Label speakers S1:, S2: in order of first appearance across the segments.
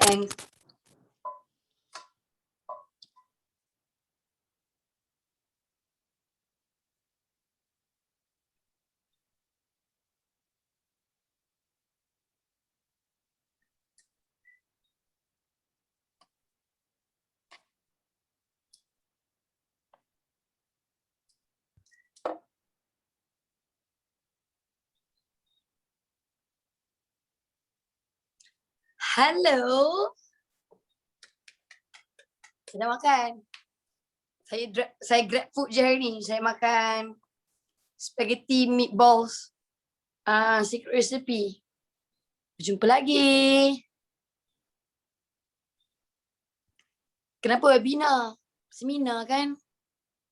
S1: Thanks. Hello. Saya dah makan. Saya grab food je hari ni. Saya makan spaghetti meatballs. Secret recipe. Berjumpa lagi. Kenapa webinar? Seminar kan?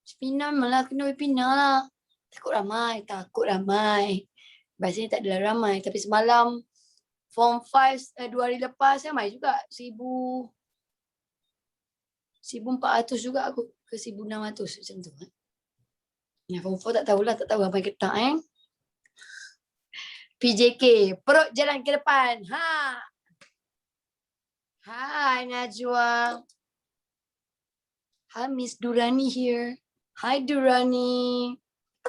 S1: Seminar malah kena webinar lah. Takut ramai. Biasanya tak adalah ramai. Tapi semalam Form 5 2 hari lepas ramai juga. 1,400 juga aku ke 1,600 macam tu. Yang Form 4 tak tahulah, tak tahu ramai ke tak PJK, perut jalan ke depan. Hai Najwa. Hi Miss Durani here. Hi Durani.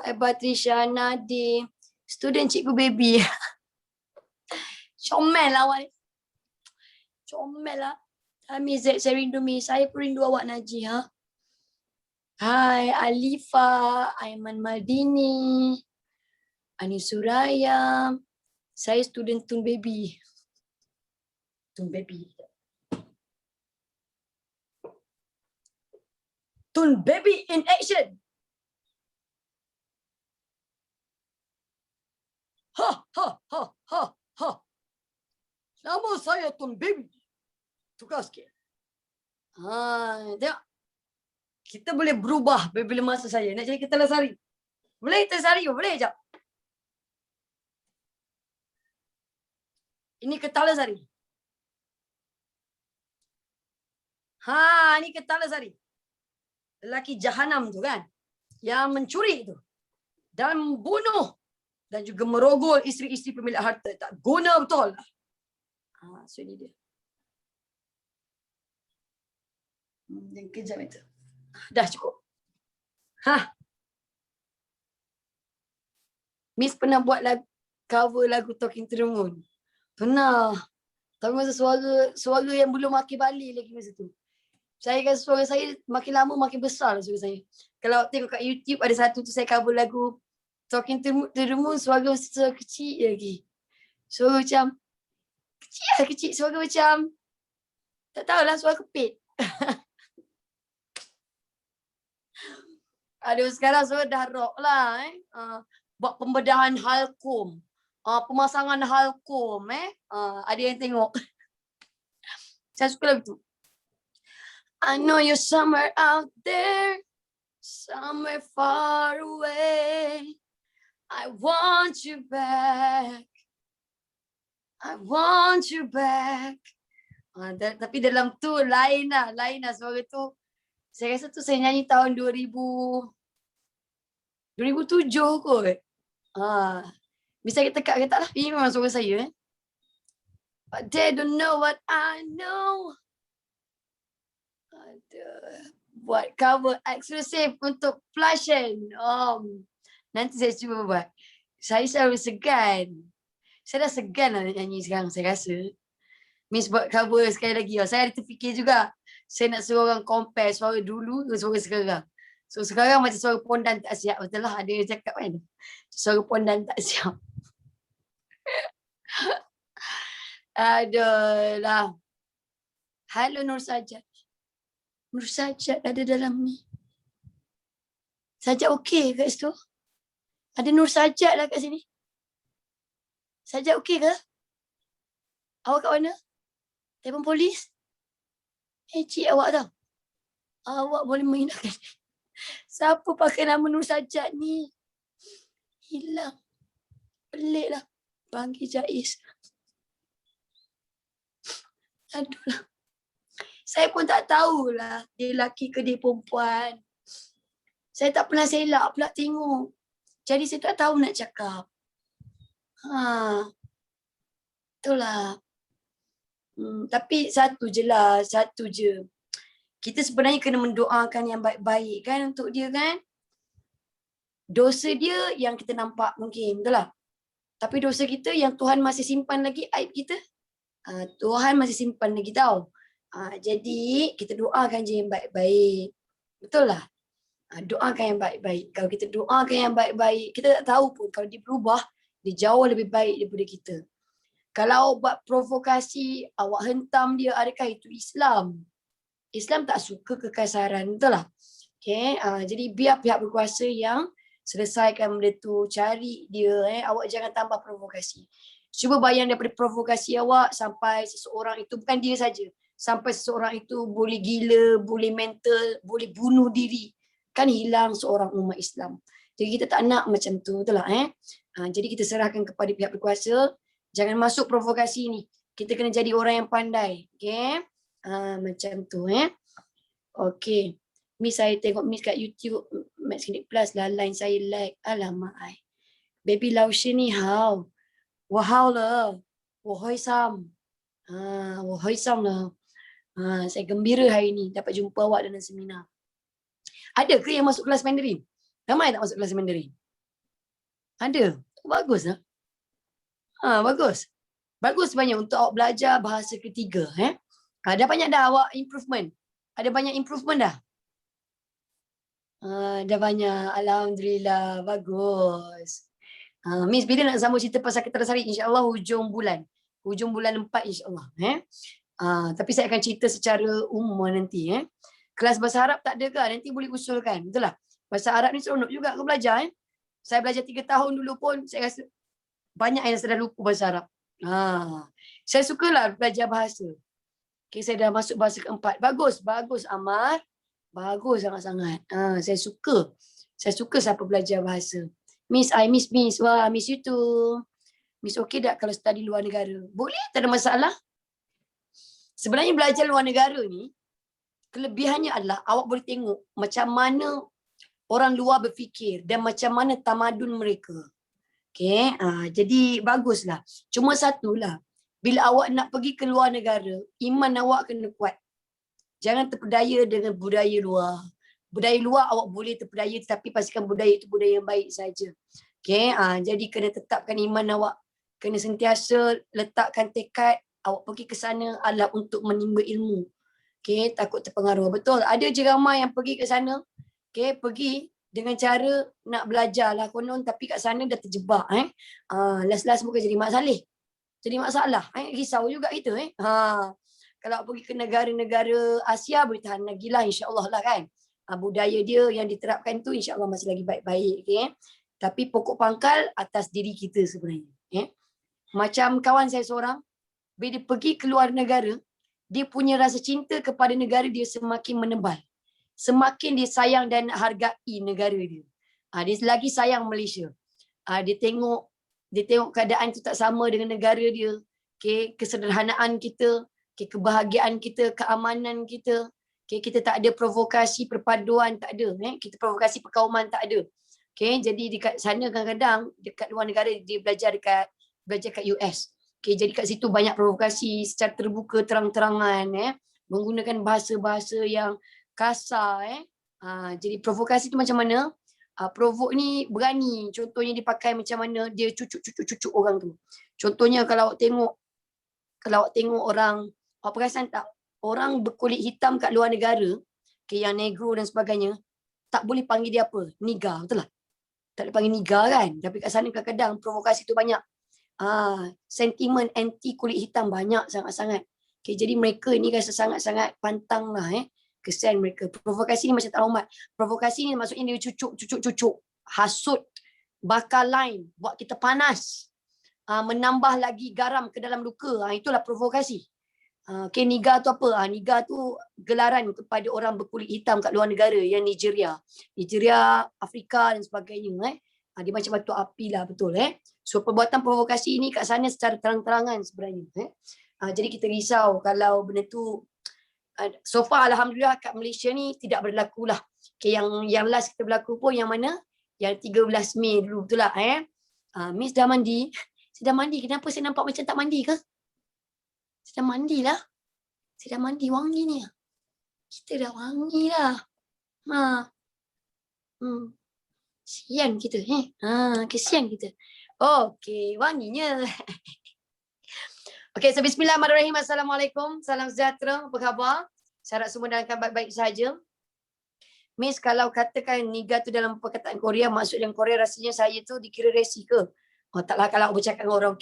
S1: Hi Patricia, Nadim. Student Cikgu Baby. Comel lah awak. Comel lah. Hamizat, saya rindu Mi. Saya pun rindu awak Najih. Hai Alifa, Aiman Maldini, Ani Suraya. Saya student Tun Baby. Tun Baby. Tun Baby in action. Ha. Nama saya Tun Baby. Tukar sikit. Tengok. Kita boleh berubah bila masa saya. Nak jadi Ketala Sari. Boleh Ketala Sari? Boleh sekejap. Ini Ketala Sari. Ini Ketala Sari. Lelaki jahanam tu kan. Yang mencuri tu. Dan membunuh. Dan juga merogol isteri-isteri pemilik harta. Tak guna betul. So ini dia. Yang kejam itu. Dah cukup. Miss pernah buat cover lagu Talking to the Moon? Pernah. Tapi masa suara yang belum makin balik lagi masa tu. Saya kan suara saya makin lama makin besar suara saya. Kalau tengok kat YouTube ada satu tu saya cover lagu Talking to the Moon, suara kecil lagi. Suara macam kecil. Suara macam tak tahulah, suara kepit. Aduh, sekarang suara dah rock lah. Buat pembedahan halkum. Pemasangan halkum. Ada yang tengok. Saya suka lagu tu. I know you're somewhere out there. Somewhere far away. I want you back. I want you back. Tapi dalam tu lain lah suara tu. Saya rasa tu saya nyanyi tahun 2007 kot. Bisa kita tekat ke tak lah. Ini memang suara saya. But they don't know what I know. Buat cover eksklusif untuk Flashen. Nanti saya cuba buat. Saya selalu segan. Saya dah segan lah nak nyanyi sekarang saya rasa. Miss buat cover sekali lagi. Saya ada terfikir juga. Saya nak suruh orang compare suara dulu dengan suara sekarang. So sekarang macam suara pondan tak siap. Betul lah ada yang cakap kan. Suara pondan tak siap. Aduh lah. Halo Nur Sajat. Nur Sajat ada dalam ni. Sajat okey kat situ? Ada Nur Sajat lah kat sini. Sajat okey ke? Awak kat mana? Telefon polis? Cik awak tau. Awak boleh menghinakan. Siapa pakai nama Nur Sajat ni? Hilang. Pelik lah. Panggil Jais. Aduh lah. Saya pun tak tahulah dia lelaki ke dia perempuan. Saya tak pernah selak pula tengok. Jadi saya tak tahu nak cakap. Itulah. Tapi satu je lah, satu je. Kita sebenarnya kena mendoakan yang baik-baik kan untuk dia kan. Dosa dia yang kita nampak mungkin, betul lah. Tapi dosa kita yang Tuhan masih simpan lagi aib kita. Tuhan masih simpan lagi tau. Jadi kita doakan je yang baik-baik. Betul lah. Doakan yang baik-baik. Kalau kita doakan yang baik-baik, kita tak tahu pun kalau dia berubah, dia jauh lebih baik daripada kita. Kalau buat provokasi, awak hentam dia, adakah itu Islam? Islam tak suka kekasaran, betul lah. Okay, jadi biar pihak berkuasa yang selesaikan benda tu, cari dia, awak jangan tambah provokasi. Cuba bayang daripada provokasi awak sampai seseorang itu, bukan dia saja, sampai seseorang itu boleh gila, boleh mental, boleh bunuh diri. Kan hilang seorang umat Islam. Jadi kita tak nak macam tu, betul lah. Jadi kita serahkan kepada pihak berkuasa, jangan masuk provokasi ni. Kita kena jadi orang yang pandai. Okay? Macam tu. Okay. Miss saya tengok Miss kat YouTube Max Clinic Plus lah, line saya lag. Alamak ai. Baby lotion ni how? Wow lah. Wahai Sam. Wahai Sam lah. Saya gembira hari ni dapat jumpa awak dalam seminar. Ada ke yang masuk kelas Mandarin? Ramai tak masuk kelas Mandarin? Ada. Bagus lah. Bagus. Bagus banyak untuk awak belajar bahasa ketiga. Dah banyak dah awak improvement. Ada banyak improvement dah. Dah banyak. Alhamdulillah. Bagus. Miss, bila nak sambung cerita pasal Keterasari? InsyaAllah hujung bulan. Hujung bulan 4 insyaAllah. Tapi saya akan cerita secara umum nanti. Kelas bahasa Arab tak ada ke? Nanti boleh usulkan. Betul lah. Bahasa Arab ni seronok juga aku belajar. Saya belajar 3 tahun dulu pun, saya rasa banyak yang saya dah lupa bahasa Arab. Saya sukalah belajar bahasa. Okay, saya dah masuk bahasa keempat. Bagus, bagus Amar. Bagus sangat-sangat. Saya suka. Saya suka siapa belajar bahasa. Miss, I miss Miss. Wah, miss you too. Miss okey tak kalau study luar negara? Boleh, tak ada masalah. Sebenarnya belajar luar negara ni, kelebihannya adalah awak boleh tengok macam mana orang luar berfikir dan macam mana tamadun mereka. Okay, jadi baguslah. Cuma satulah, bila awak nak pergi ke luar negara, iman awak kena kuat. Jangan terpedaya dengan budaya luar. Budaya luar awak boleh terpedaya, tapi pastikan budaya itu budaya yang baik saja. Okay, jadi kena tetapkan iman awak. Kena sentiasa letakkan tekad awak pergi ke sana adalah untuk menimba ilmu. Okay, takut terpengaruh. Betul, ada je ramai yang pergi ke sana. Okay, pergi dengan cara nak belajar lah konon, tapi kat sana dah terjebak. Last-last bukan jadi Mak Saleh. Jadi masalah. Risau juga kita. Kalau pergi ke negara-negara Asia, boleh tahan lagi lah insyaAllah lah kan. Budaya dia yang diterapkan tu insyaAllah masih lagi baik-baik. Okay? Tapi pokok pangkal atas diri kita sebenarnya. Macam kawan saya seorang, bila dia pergi ke luar negara, dia punya rasa cinta kepada negara dia semakin menebal. Semakin dia sayang dan hargai negara dia. Dia lagi sayang Malaysia. Dia tengok keadaan tu tak sama dengan negara dia. Okay? Kesederhanaan kita, okay, kebahagiaan kita, keamanan kita. Okay? Kita tak ada provokasi perpaduan, tak ada. Kita provokasi perkauman, tak ada. Okay? Jadi dekat sana kadang-kadang, dekat luar negara, dia belajar kat US. Okay? Jadi kat situ banyak provokasi secara terbuka, terang-terangan. Menggunakan bahasa-bahasa yang kasar. Jadi provokasi tu macam mana? Provok ni berani. Contohnya dia pakai macam mana, dia cucuk orang tu. Contohnya kalau awak tengok orang, awak perasan tak, orang berkulit hitam kat luar negara, yang negro dan sebagainya, tak boleh panggil dia apa? Niga, betul lah? Tak boleh panggil niga kan? Tapi kat sana kadang-kadang provokasi tu banyak. Sentimen anti kulit hitam banyak sangat-sangat. Okay, jadi mereka ni rasa sangat-sangat pantang lah. Kesian mereka. Provokasi ni macam tak hormat. Provokasi ni maksudnya dia cucuk. Hasut, bakar line, buat kita panas. Menambah lagi garam ke dalam luka. Itulah provokasi. Okay, niga tu apa? Niga tu gelaran kepada orang berkulit hitam kat luar negara, yang Nigeria, Afrika dan sebagainya. Dia macam batu api lah, betul. So perbuatan provokasi ni kat sana secara terang-terangan sebenarnya. Jadi kita risau kalau benda tu. So far alhamdulillah kat Malaysia ni tidak berlaku lah. Okay, yang last kita berlaku pun yang mana? Yang 13 Mei dulu, betul lah. Miss dah mandi? Saya dah mandi. Kenapa saya nampak macam tak mandi ke? Saya dah mandi lah. Saya dah mandi, wangi ni. Kita dah wangi lah. Kesian kita. Kesian kita. Okey, wanginya. Okey, so bismillahirrahmanirrahim. Assalamualaikum. Salam sejahtera. Apa khabar? Saya harap semua dalam keadaan baik-baik saja. Miss, kalau katakan niga tu dalam perkataan Korea, maksud yang Korea rasanya saya tu dikira resi ke? Oh taklah, kalau bercakap dengan orang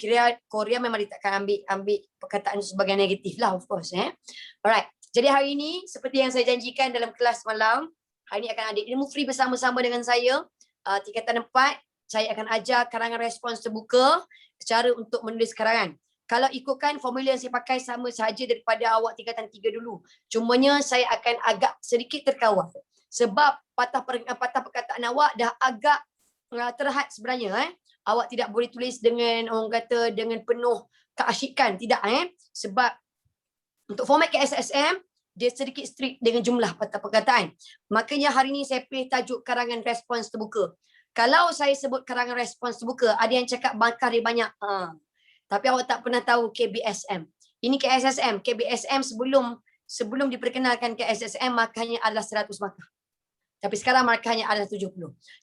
S1: Korea memang dia takkan ambil perkataan sebagai negatif lah, of course. Alright, jadi hari ini seperti yang saya janjikan dalam kelas malam, hari ini akan ada ilmu free bersama-sama dengan saya. Tingkatan 4, saya akan ajar karangan respons terbuka, cara untuk menulis karangan. Kalau ikutkan formula yang saya pakai sama saja daripada awak tingkatan 3 dulu. Cumanya saya akan agak sedikit terkawal. Sebab patah perkataan awak dah agak terhad sebenarnya. Awak tidak boleh tulis dengan orang kata dengan penuh keasyikan. Tidak. Sebab untuk format KSSM, dia sedikit strict dengan jumlah patah perkataan. Makanya hari ini saya pilih tajuk karangan respons terbuka. Kalau saya sebut karangan respons terbuka, ada yang cakap markah dia banyak. Tapi awak tak pernah tahu KBSM. Ini KSSM. KBSM sebelum diperkenalkan KSSM, markahnya adalah 100 markah. Tapi sekarang markahnya adalah 70.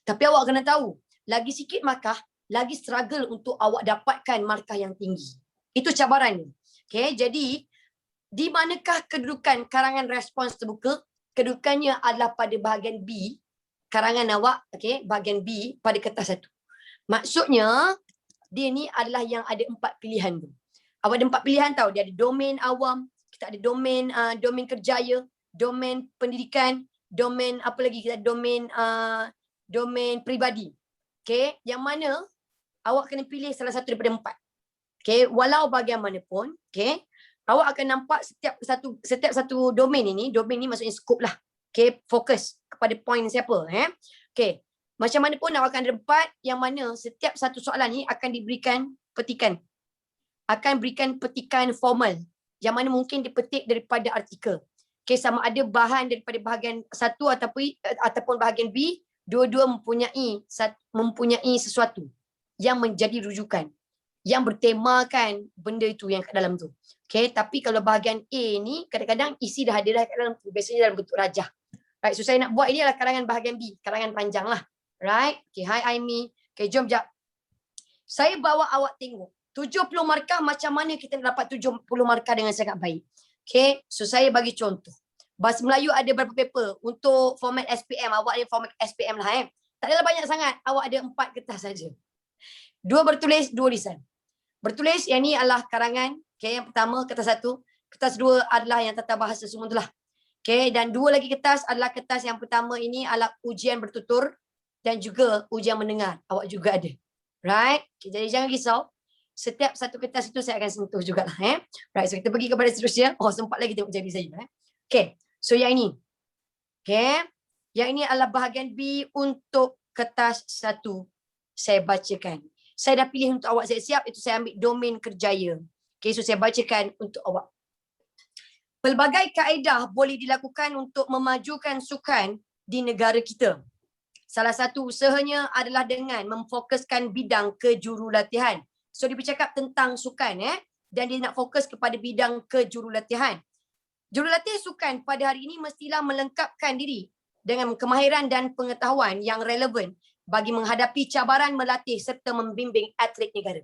S1: Tapi awak kena tahu, lagi sikit markah, lagi struggle untuk awak dapatkan markah yang tinggi. Itu cabarannya. Okay, jadi di manakah kedudukan karangan respons terbuka? Kedudukannya adalah pada bahagian B, karangan awak, okay, bahagian B pada kertas 1. Maksudnya, dia ni adalah yang ada 4 pilihan tu. Awak ada 4 pilihan tahu. Dia ada domain awam, kita ada domain kerjaya, domain pendidikan, domain apa lagi, kita ada domain peribadi. Okey, yang mana awak kena pilih salah satu daripada 4. Okey, walau bagaimanapun, okey, awak akan nampak setiap satu domain ini maksudnya skop lah. Okey, fokus kepada poin siapa, Okey. Macam mana pun awak akan ada 4 yang mana setiap satu soalan ni akan diberikan petikan. Akan berikan petikan formal yang mana mungkin dipetik daripada artikel. Okay, sama ada bahan daripada bahagian 1 ataupun bahagian B, dua-dua mempunyai sesuatu yang menjadi rujukan, yang bertemakan benda itu yang kat dalam tu. Okay, tapi kalau bahagian A ni kadang-kadang isi dah ada kat dalam tu, biasanya dalam bentuk rajah. Right, so saya nak buat ini adalah karangan bahagian B, karangan panjang lah. Right, okay, hi Aimi. Okay, jom jap. Saya bawa awak tengok 70 markah, macam mana kita dapat 70 markah dengan sangat baik. Okay, so saya bagi contoh. Bahasa Melayu ada berapa paper? Untuk format SPM, awak ada format SPM lah. Tak adalah banyak sangat, awak ada 4 kertas saja. 2 bertulis, 2 lisan. Bertulis, yang ni adalah karangan. Okay, yang pertama kertas 1. Kertas 2 adalah yang tata bahasa semua tu lah. Okay, dan 2 lagi kertas adalah kertas yang pertama ini adalah ujian bertutur dan juga ujian mendengar. Awak juga ada. Right? Okay, jadi jangan risau. Setiap satu kertas itu saya akan sentuh jugalah. Right, so kita pergi kepada seterusnya. Oh, sempat lagi tengok jari saya. Okay, so yang ini. Okay, yang ini adalah bahagian B untuk kertas 1. Saya bacakan. Saya dah pilih untuk awak siap-siap. Itu saya ambil domain kerjaya. Okay, so saya bacakan untuk awak. Pelbagai kaedah boleh dilakukan untuk memajukan sukan di negara kita. Salah satu usahanya adalah dengan memfokuskan bidang kejurulatihan. So dia bercakap tentang sukan dan dia nak fokus kepada bidang kejurulatihan. Jurulatih sukan pada hari ini mestilah melengkapkan diri dengan kemahiran dan pengetahuan yang relevan bagi menghadapi cabaran melatih serta membimbing atlet negara.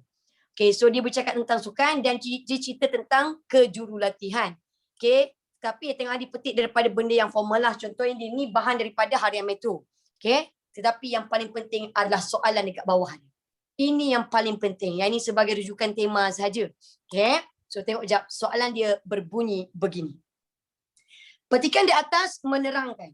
S1: Okay, so dia bercakap tentang sukan dan dia cerita tentang kejurulatihan. Okay, tapi tengah dipetik daripada benda yang formal lah. Contohnya dia ni bahan daripada Harian Metro. Okay, tetapi yang paling penting adalah soalan dekat bawah ni. Ini yang paling penting. Yang ini sebagai rujukan tema sahaja. Okay, so tengok sekejap. Soalan dia berbunyi begini. Petikan di atas menerangkan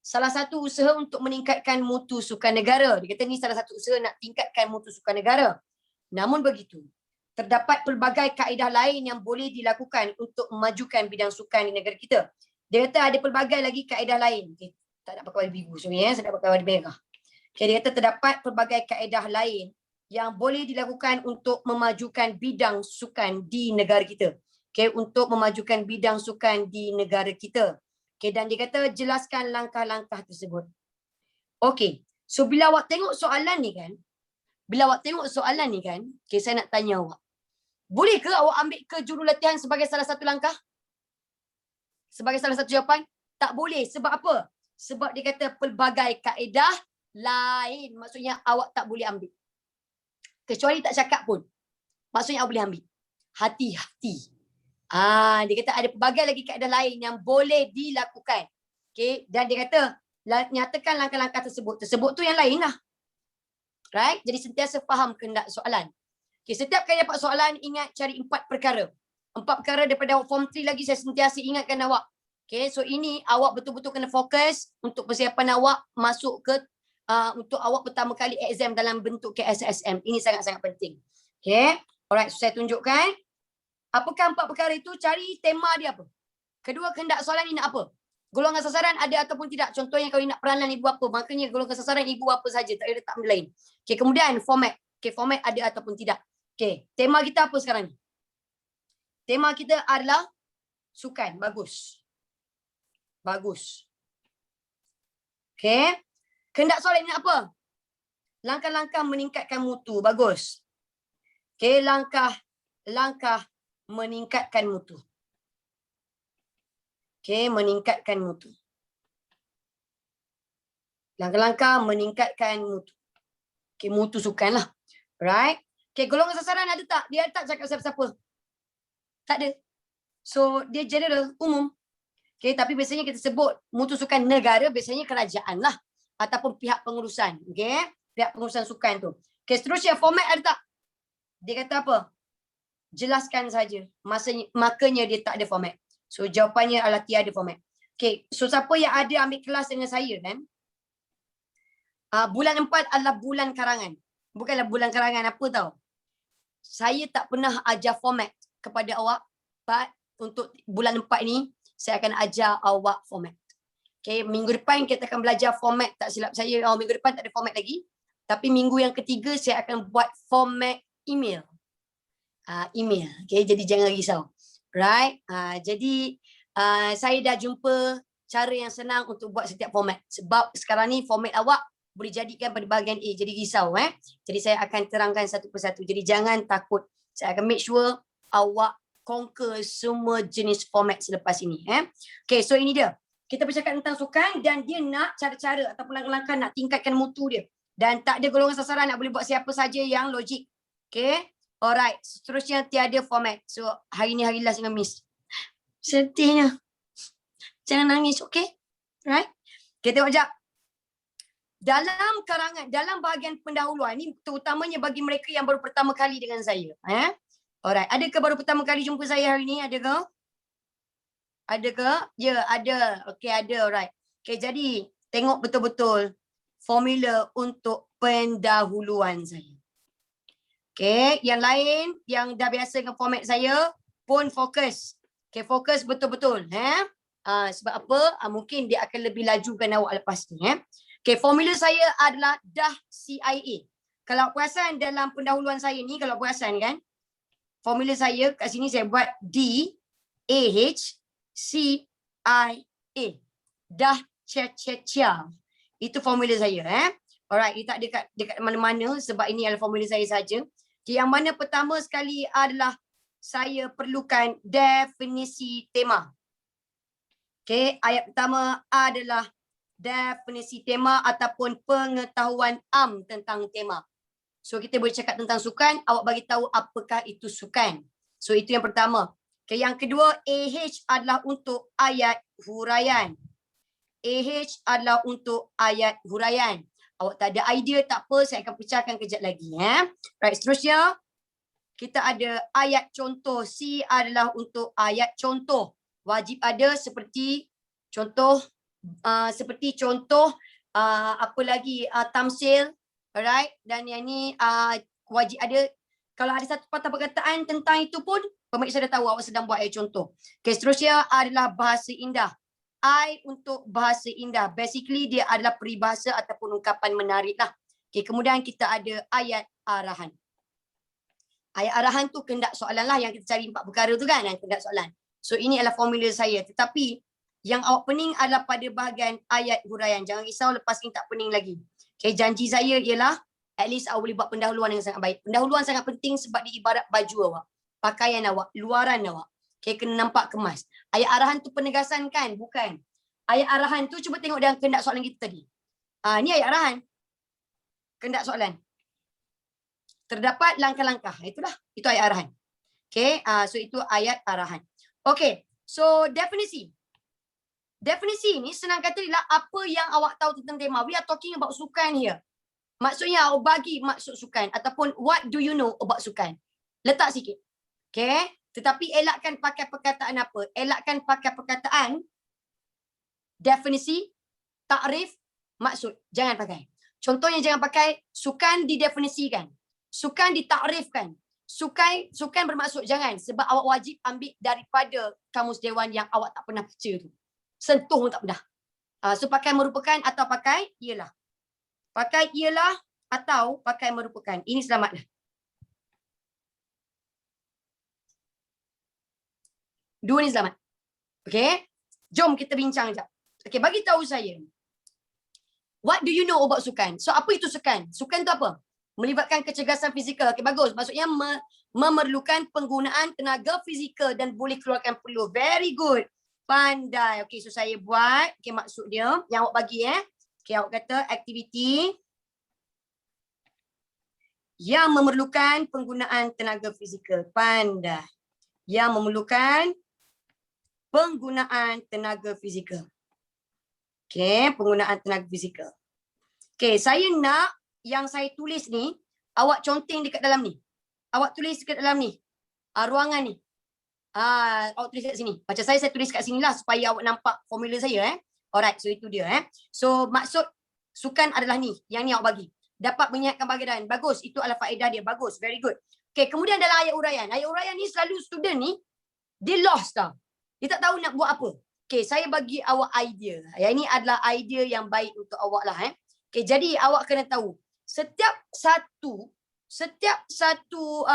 S1: salah satu usaha untuk meningkatkan mutu sukan negara. Dia kata ni salah satu usaha nak tingkatkan mutu sukan negara. Namun begitu, terdapat pelbagai kaedah lain yang boleh dilakukan untuk memajukan bidang sukan di negara kita. Dia kata ada pelbagai lagi kaedah lain. Okay, tak nak pakai warna biru sebenarnya, saya nak pakai warna merah. Okay, dia kata terdapat pelbagai kaedah lain yang boleh dilakukan untuk memajukan bidang sukan di negara kita. Okay, untuk memajukan bidang sukan di negara kita. Okay, dan dia kata jelaskan langkah-langkah tersebut. Okay, so bila awak tengok soalan ni kan, okay, saya nak tanya awak. Boleh ke awak ambil ke jurulatihan sebagai salah satu langkah? Sebagai salah satu jawapan? Tak boleh. Sebab apa? Sebab dia kata pelbagai kaedah lain. Maksudnya awak tak boleh ambil. Kecuali tak cakap pun. Maksudnya awak boleh ambil. Hati-hati. Dia kata ada pelbagai lagi kaedah lain yang boleh dilakukan. Okay? Dan dia kata, nyatakan langkah-langkah tersebut. Tersebut tu yang lain lah. Right? Jadi sentiasa faham kehendak soalan. Okay, setiap kali dapat soalan, ingat cari 4 perkara. 4 perkara daripada form 3 lagi saya sentiasa ingatkan awak. Okay, so ini awak betul-betul kena fokus untuk persiapan awak masuk ke untuk awak pertama kali exam dalam bentuk KSSM. Ini sangat-sangat penting. Okay, alright, so saya tunjukkan. Apakah 4 perkara itu? Cari tema dia apa. Kedua, kehendak soalan ini nak apa. Golongan sasaran ada ataupun tidak. Contohnya kalau nak peranan ibu apa, makanya golongan sasaran ibu apa saja, tak ada letak benda lain. Okay, kemudian format. Okay, format ada ataupun tidak. Okay, tema kita apa sekarang ni? Tema kita adalah sukan. Bagus. Bagus. Okay. Kehendak soalan ini apa? Langkah-langkah meningkatkan mutu. Bagus. Okay, langkah meningkatkan mutu. Okay, meningkatkan mutu. Langkah-langkah meningkatkan mutu. Okay, mutu sukan lah. Right? Okay, golongan sasaran ada tak? Dia tak cakap siapa-siapa. Tak ada. So, dia general, umum. Okay, tapi biasanya kita sebut mutu sukan negara, biasanya kerajaan lah. Ataupun pihak pengurusan. Okay, pihak pengurusan sukan tu. Okay, seterusnya format ada tak? Dia kata apa? Jelaskan saja. Makanya dia tak ada format. So, jawapannya adalah tiada format. Okay, so siapa yang ada ambil kelas dengan saya kan? Bulan 4 adalah bulan karangan. Bukanlah bulan karangan apa tau. Saya tak pernah ajar format kepada awak. But untuk bulan 4 ni, saya akan ajar awak format. Okay, minggu depan kita akan belajar format. Tak silap saya, minggu depan tak ada format lagi. Tapi minggu yang ketiga, saya akan buat format email. Email. Okay, jadi jangan risau. Right? Jadi, saya dah jumpa cara yang senang untuk buat setiap format. Sebab sekarang ni format awak boleh jadikan pada bahagian A. Jadi risau. Jadi saya akan terangkan satu persatu. Jadi jangan takut. Saya akan make sure awak conquer semua jenis format selepas ini. Okay, so ini dia. Kita bercakap tentang sukan dan dia nak cara-cara ataupun langkah-langkah nak tingkatkan mutu dia. Dan tak ada golongan sasaran, nak boleh buat siapa saja yang logik. Okay. Alright. Seterusnya tiada format. So hari ni hari last dengan Miss. Sedihnya. Jangan nangis, okay? Right? Okay, tengok sekejap. Dalam karangan, dalam bahagian pendahuluan ni terutamanya bagi mereka yang baru pertama kali dengan saya. Alright, adakah baru pertama kali jumpa saya hari ni? Adakah? Adakah? Ya, ada. Okey, ada. Alright. Okey, jadi tengok betul-betul formula untuk pendahuluan saya. Okey, yang lain yang dah biasa dengan format saya pun fokus. Okey, fokus betul-betul. Sebab apa? Mungkin dia akan lebih lajukan awak lepas ni. Okay, formula saya adalah dah CIA. Kalau perasan dalam pendahuluan saya ni, kalau perasan kan, formula saya kat sini saya buat D-A-H-C-I-A. Dah cia. Itu formula saya. Alright, dia tak dekat mana-mana sebab ini adalah formula saya saja. Okay, yang mana pertama sekali adalah saya perlukan definisi tema. Okay, ayat pertama adalah definisi tema ataupun pengetahuan tentang tema. So kita boleh cakap tentang sukan, awak bagi tahu apakah itu sukan. So itu yang pertama. Okay, yang kedua, AH adalah untuk ayat huraian. AH adalah untuk ayat huraian. Awak tak ada idea, tak apa, saya akan pecahkan kejap lagi. Right, seterusnya kita ada ayat contoh. C adalah untuk ayat contoh. Wajib ada seperti contoh apa lagi, tamsil, alright, dan yang ni wajib ada. Kalau ada satu patah perkataan tentang itu pun pemeriksa dah tahu awak sedang buat ayat contoh. Okay, seterusnya adalah bahasa indah. I untuk bahasa indah, basically dia adalah peribahasa ataupun ungkapan menarik lah. Okay, kemudian kita ada ayat arahan. Ayat arahan tu kehendak soalan lah, yang kita cari 4 perkara tu kan, yang kehendak soalan. So ini adalah formula saya, tetapi yang awak pening adalah pada bahagian ayat huraian. Jangan risau, lepas ni tak pening lagi. Okay, janji saya ialah at least awak boleh buat pendahuluan yang sangat baik. Pendahuluan sangat penting sebab dia ibarat baju awak. pakaian awak, luaran awak. Okay, kena nampak kemas. Ayat arahan tu penegasan kan? Bukan. Ayat arahan tu cuba tengok dalam kehendak soalan kita tadi. Ni ayat arahan. Kehendak soalan. Terdapat langkah-langkah. Itulah. Itu ayat arahan. Okay, so itu ayat arahan. Okay, so definisi. Definisi ini senang kata ialah apa yang awak tahu tentang tema. We are talking about sukan here. Maksudnya awak bagi maksud sukan ataupun what do you know about sukan. Letak sikit. Okay, tetapi elakkan pakai perkataan apa? Elakkan pakai perkataan definisi, takrif, maksud. Jangan pakai. Contohnya jangan pakai sukan didefinisikan. Sukan ditakrifkan. Sukan bermaksud jangan. Sebab awak wajib ambil daripada kamus dewan yang awak tak pernah baca tu. Sentuh pun tak pernah. So pakai merupakan atau pakai ialah. Pakai ialah atau pakai merupakan. Ini selamatlah. Dua ni selamat. Okay. Jom kita bincang sekejap. Okay, bagi tahu saya. What do you know about sukan? So apa itu sukan? Sukan tu apa? Melibatkan kecergasan fizikal. Okay, bagus. Maksudnya memerlukan penggunaan tenaga fizikal dan boleh keluarkan peluh. Very good. Pandai. Okay, so saya buat. Okay, maksud dia. Yang awak bagi Okay, awak kata aktiviti yang memerlukan penggunaan tenaga fizikal. Pandai. Yang memerlukan penggunaan tenaga fizikal. Okay, penggunaan tenaga fizikal. Okay, saya nak yang saya tulis ni, awak conteng dekat dalam ni. Awak tulis dekat dalam ni. Ruangan ni. Awak tulis kat sini. Macam saya tulis kat sini lah supaya awak nampak formula saya. Alright, so itu dia. So maksud sukan adalah ni. Yang ni awak bagi. Dapat menyihatkan badan. Bagus, itu adalah faedah dia. Bagus, very good. Okay, kemudian dalam ayat uraian. Ayat uraian ni selalu student ni, dia lost tau. Dia tak tahu nak buat apa. Okay, saya bagi awak idea. Yang ini adalah idea yang baik untuk awak lah. Okay, jadi awak kena tahu. Setiap satu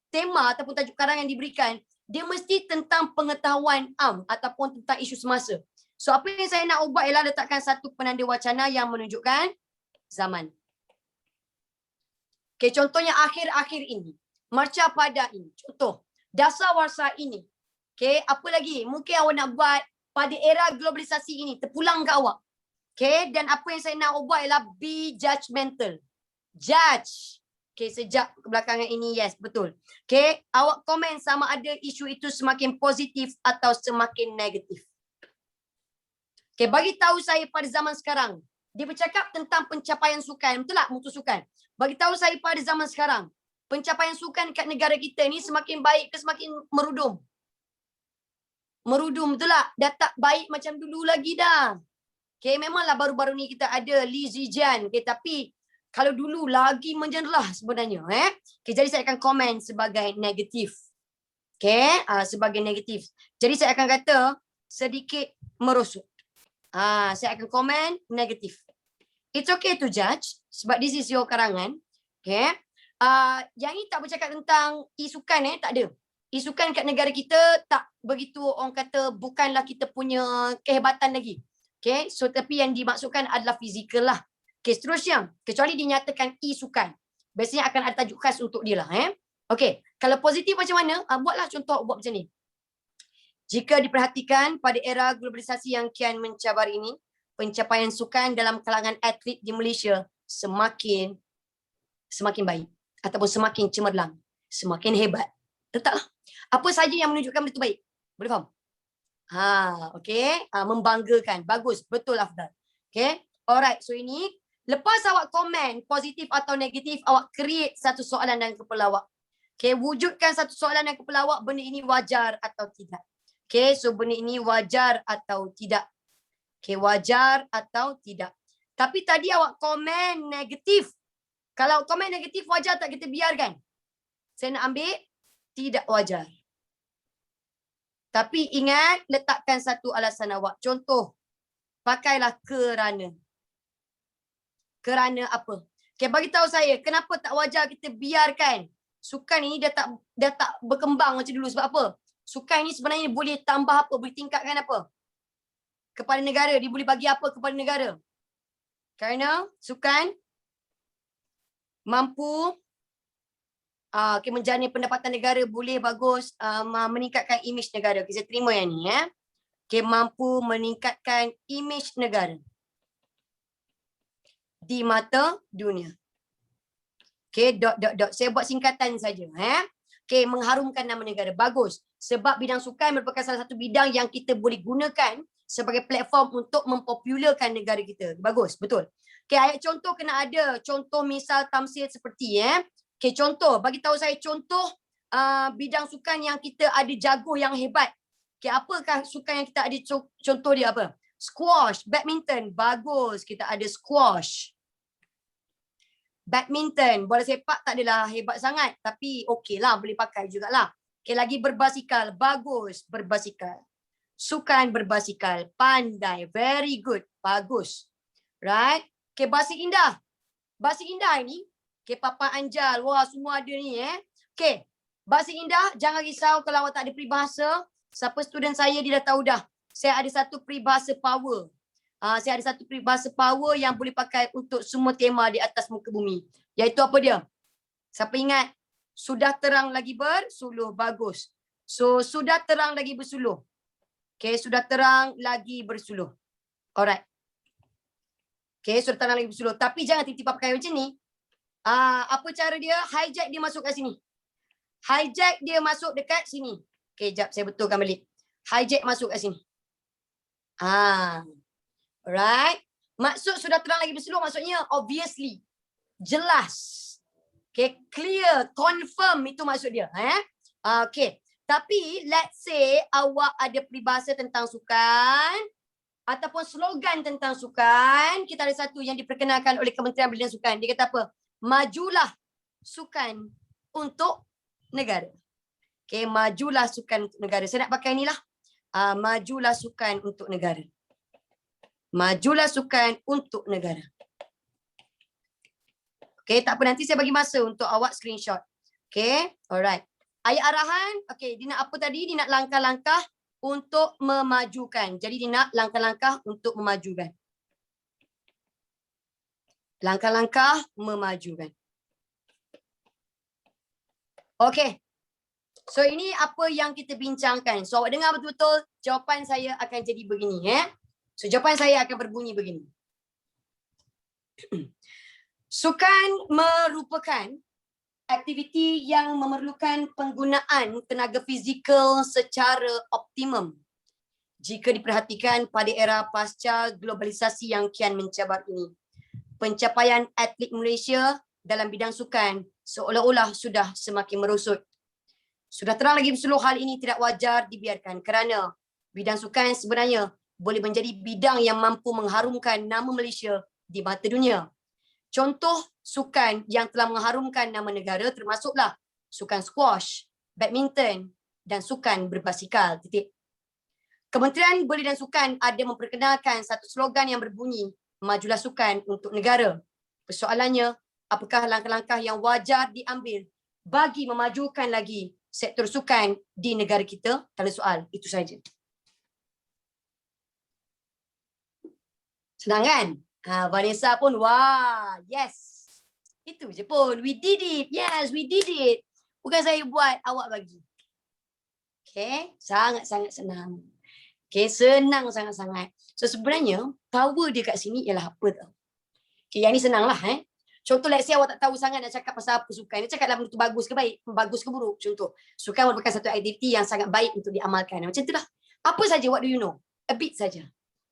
S1: tema ataupun tajuk karang yang diberikan, dia mesti tentang pengetahuan am ataupun tentang isu semasa. So, apa yang saya nak ubah ialah letakkan satu penanda wacana yang menunjukkan zaman. Okay, contohnya akhir-akhir ini. Marca pada ini. Contoh, dasar warsa ini. Okay, apa lagi? Mungkin awak nak buat pada era globalisasi ini. Terpulang ke awak. Okay, dan apa yang saya nak ubah ialah be judgmental. Judge. Okay, sejak kebelakangan ini, yes, betul. Okay, awak komen sama ada isu itu semakin positif atau semakin negatif. Okay, bagi tahu saya pada zaman sekarang, dia bercakap tentang pencapaian sukan. Betul tak? Mutu sukan. Bagi tahu saya pada zaman sekarang, pencapaian sukan kat negara kita ni semakin baik ke semakin merudum? Merudum, betul tak? Dah tak baik macam dulu lagi dah. Okay, memanglah baru-baru ni kita ada Li Zijian. Okay, tapi kalau dulu lagi menjelah sebenarnya. Okay, jadi saya akan komen sebagai negatif. Okay, sebagai negatif. Jadi saya akan kata sedikit merosot. Saya akan komen negatif. It's okay to judge sebab this is your karangan. Okay. Yang ini tak bercakap tentang isukan, tak ada. Isukan kat negara kita tak begitu, orang kata bukanlah kita punya kehebatan lagi. Okay, so tapi yang dimaksudkan adalah fizikal lah. Okay, seterusnya, kecuali dinyatakan isukan. Biasanya akan ada tajuk khas untuk dia lah. Okay, kalau positif macam mana? Buatlah contoh buat macam ni. Jika diperhatikan pada era globalisasi yang kian mencabar ini, pencapaian sukan dalam kalangan atlet di Malaysia semakin baik. Ataupun semakin cemerlang. Semakin hebat. Letaklah. Apa saja yang menunjukkan betul baik. Boleh faham? Okay. Membanggakan. Bagus. Betul, Afdal. Okay. Alright. So ini, lepas awak komen positif atau negatif, awak create satu soalan dalam kepala awak. Okay. Wujudkan satu soalan dalam kepala awak, benda ini wajar atau tidak. Okay. So benda ini wajar atau tidak. Okay. Wajar atau tidak. Tapi tadi awak komen negatif. Kalau komen negatif, wajar tak kita biarkan? Saya nak ambil tidak wajar. Tapi ingat, letakkan satu alasan awak. Contoh, pakailah kerana. Kerana apa? Okay, bagi tahu saya, kenapa tak wajar kita biarkan sukan ini dah tak berkembang macam dulu. Sebab apa? Sukan ini sebenarnya boleh tambah apa? Boleh tingkatkan apa? Kepada negara. Dia boleh bagi apa kepada negara? Kerana sukan mampu Okay, menjana pendapatan negara boleh bagus, meningkatkan imej negara. Okay, saya terima yang ni ya. Okay, mampu meningkatkan imej negara di mata dunia. Okay, saya buat singkatan saja. Okay, mengharumkan nama negara. Bagus. Sebab bidang sukan merupakan salah satu bidang yang kita boleh gunakan sebagai platform untuk mempopularkan negara kita. Bagus, betul. Okay, ayat contoh kena ada. Contoh misal tamsil seperti okay, contoh. Bagi tahu saya contoh bidang sukan yang kita ada jago yang hebat. Okay, apakah sukan yang kita ada contoh dia apa? Squash, badminton. Bagus, kita ada squash. Badminton, bola sepak tak adalah hebat sangat. Tapi okey lah, boleh pakai jugalah. Okay, lagi berbasikal. Bagus, berbasikal. Sukan berbasikal. Pandai, very good. Bagus. Right? Okay, Basik Indah. Basik Indah ini. Okay, Papan Anjal. Wah, semua ada ni Okay, Basik Indah, jangan risau kalau awak tak ada peribahasa. Siapa student saya, dia dah tahu dah. Saya ada satu peribahasa power. Saya ada satu peribahasa power yang boleh pakai untuk semua tema di atas muka bumi. Iaitu apa dia? Siapa ingat? Sudah terang lagi bersuluh. Bagus. So, sudah terang lagi bersuluh. Okay, sudah terang lagi bersuluh. Alright. Okay, sudah terang lagi bersuluh. Tapi jangan tiba-tiba pakai macam ni. Apa cara dia? Hijack dia masuk kat sini. Hijack dia masuk dekat sini. Okay, jap saya betulkan balik. Hijack masuk kat sini. Alright. Maksud sudah terang lagi bersuluh maksudnya obviously. Jelas. Okay, clear, confirm itu maksud dia. Okay. Tapi let's say awak ada peribahasa tentang sukan ataupun slogan tentang sukan. Kita ada satu yang diperkenalkan oleh Kementerian Belia dan Sukan. Dia kata apa? Majulah sukan untuk negara. Okay, majulah sukan untuk negara. Saya nak pakai inilah. Majulah sukan untuk negara. Majulah sukan untuk negara. Okay, tak apa, nanti saya bagi masa untuk awak screenshot. Okay, alright. Ayat arahan, okay, dia nak apa tadi? Dia nak langkah-langkah untuk memajukan. Jadi dia nak langkah-langkah untuk memajukan. Langkah-langkah memajukan. Okay. So ini apa yang kita bincangkan. So awak dengar betul-betul, jawapan saya akan jadi begini. So jawapan saya akan berbunyi begini. Sukan merupakan aktiviti yang memerlukan penggunaan tenaga fizikal secara optimum. Jika diperhatikan pada era pasca globalisasi yang kian mencabar ini, pencapaian atlet Malaysia dalam bidang sukan seolah-olah sudah semakin merosot. Sudah terang lagi bersuluh hal ini tidak wajar dibiarkan kerana bidang sukan sebenarnya boleh menjadi bidang yang mampu mengharumkan nama Malaysia di mata dunia. Contoh sukan yang telah mengharumkan nama negara termasuklah sukan squash, badminton dan sukan berbasikal. Titik. Kementerian Belia dan Sukan ada memperkenalkan satu slogan yang berbunyi, majulah sukan untuk negara. Persoalannya, apakah langkah-langkah yang wajar diambil bagi memajukan lagi sektor sukan di negara kita? Tanda soal, itu saja. Senang kan? Vanessa pun, wah, yes. Itu je pun, we did it. Yes, we did it. Bukan saya buat, awak bagi. Okay, sangat-sangat senang. Okay, senang sangat-sangat. So sebenarnya, power dia kat sini ialah apa tau? Okay, yang ni senang lah. Contoh, let's say awak tak tahu sangat nak cakap pasal apa sukan. Dia cakap dalam itu bagus ke baik, bagus ke buruk. Contoh, sukan merupakan satu aktiviti yang sangat baik untuk diamalkan. Macam tu lah. Apa saja, what do you know? A bit saja.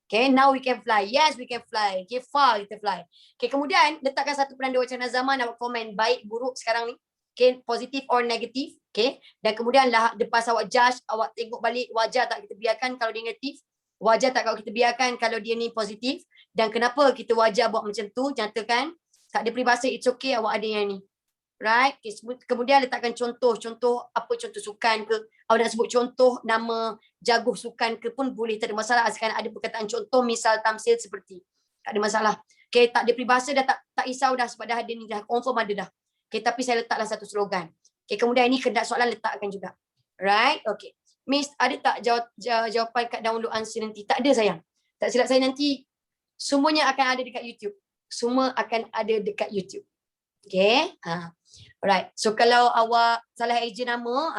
S1: Okay, now we can fly. Yes, we can fly. Okay, far kita fly. Okay, kemudian letakkan satu penanda wacana zaman, awak komen baik, buruk sekarang ni. Okay, positif or negatif. Okay, dan kemudian lah lepas awak judge, awak tengok balik wajar tak kita biarkan kalau dia negatif. Wajar tak kalau kita biarkan kalau dia ni positif. Dan kenapa kita wajar buat macam tu, nyatakan. Tak ada peribahasa, it's okay awak ada yang ni. Right? Okay, kemudian letakkan contoh apa contoh sukan ke. Awak nak sebut contoh nama jago sukan ke pun boleh, tak ada masalah. Asalkan ada perkataan contoh, misal tamsil seperti. Tak ada masalah. Okay, tak ada peribahasa dah, tak risau dah sebab dah ada ni, dah confirm ada dah. Okay, tapi saya letaklah satu slogan. Okay, kemudian ini kehendak soalan letakkan juga. Right? Okay. Miss, ada tak jawapan kat download answer nanti? Tak ada sayang. Tak silap saya nanti semuanya akan ada dekat YouTube. Semua akan ada dekat YouTube. Okay. Alright. So kalau awak salah ejen nama,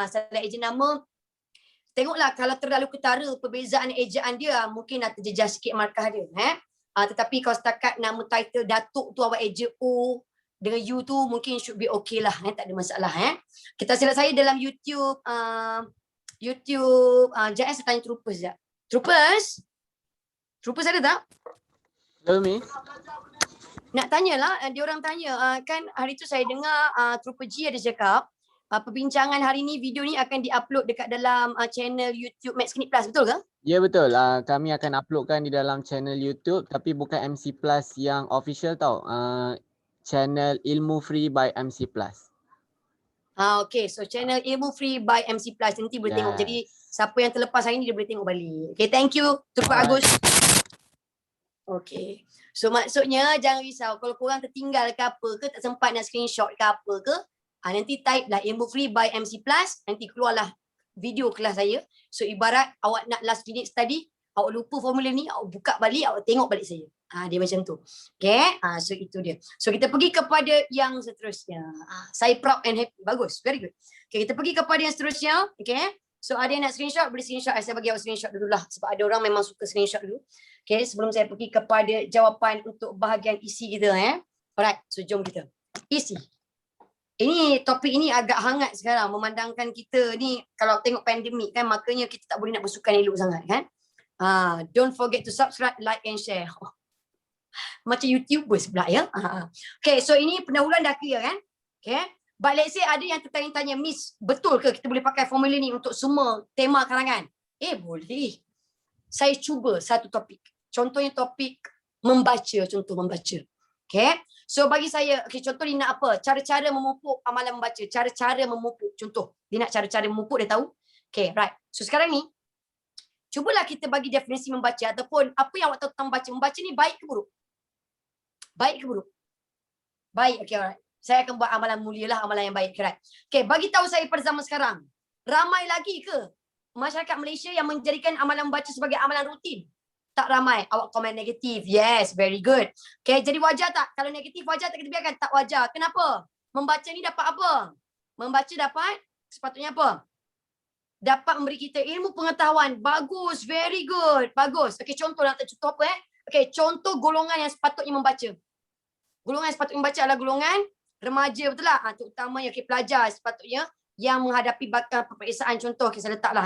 S1: tengoklah kalau terlalu ketara perbezaan ejaan dia, mungkin nak terjejas sikit markah dia. Tetapi kalau setakat nama title Datuk tu awak eja O dengan U tu mungkin should be okay lah. Tak ada masalah. Kita silap saya dalam YouTube. Sekejap saya tanya Troopers sekejap. Troopers ada tak?
S2: Hello, Miss.
S1: Nak tanyalah, dia orang tanya, kan hari tu saya dengar Trooper G ada cakap, perbincangan hari ni, video ni akan diupload dekat dalam channel YouTube Max Clinic Plus, betul ke?
S2: Ya, betul. Kami akan uploadkan di dalam channel YouTube tapi bukan MC Plus yang official tau. Channel Ilmu Free by MC Plus.
S1: Okay, so channel Ilmu Free by MC Plus nanti boleh tengok. Jadi siapa yang terlepas hari ni dia boleh tengok balik. Okay, thank you Trooper Agus. Okay. So maksudnya jangan risau kalau korang tertinggal ke apa ke, tak sempat nak screenshot ke apa ke, nanti type lah Ilmu Free by MC Plus, nanti keluarlah video kelas saya. So ibarat awak nak last minute study, awak lupa formula ni, awak buka balik, awak tengok balik saya. Dia macam tu. Okay, so itu dia. So kita pergi kepada yang seterusnya. Saya proud and happy. Bagus, very good. Okay, kita pergi kepada yang seterusnya. Okay, so ada yang nak screenshot, boleh screenshot. Saya bagi awak screenshot dulu lah. Sebab ada orang memang suka screenshot dulu. Okay, sebelum saya pergi kepada jawapan untuk bahagian isi kita. Alright, so jom kita. Isi. Ini topik ini agak hangat sekarang. Memandangkan kita ni, kalau tengok pandemik kan, makanya kita tak boleh nak bersukan elok sangat kan. Don't forget to subscribe, like and share. Macam YouTubers pula ya. Okay, so ini pendahuluan dah clear kan. Okay. But let's say ada yang tertanya-tanya, Miss, betul ke kita boleh pakai formula ni untuk semua tema karangan? Boleh. Saya cuba satu topik. Contohnya topik membaca, contoh membaca. Okay. So bagi saya, okay, contoh dia nak apa? Cara-cara memupuk amalan membaca. Cara-cara memupuk. Contoh, dia nak cara-cara memupuk, dia tahu. Okay, right. So sekarang ni, cubalah kita bagi definisi membaca ataupun apa yang awak tahu tentang membaca. Membaca ni baik ke buruk? Baik ke buruk? Baik, okay, alright. Saya akan buat amalan mulia lah, amalan yang baik. Right. Okay, bagi tahu saya pada zaman sekarang, ramai lagi ke masyarakat Malaysia yang menjadikan amalan membaca sebagai amalan rutin? Tak ramai. Awak komen negatif. Yes, very good. Okay, jadi wajar tak? Kalau negatif wajar tak kita biarkan? Tak wajar. Kenapa? Membaca ni dapat apa? Membaca dapat sepatutnya apa? Dapat memberi kita ilmu pengetahuan. Bagus, very good. Bagus. Okay, contoh nak contoh apa Okay, contoh golongan yang sepatutnya membaca. Golongan yang sepatutnya membaca adalah golongan remaja, betul tak? Terutamanya pelajar sepatutnya yang menghadapi peperiksaan. Contoh, saya letaklah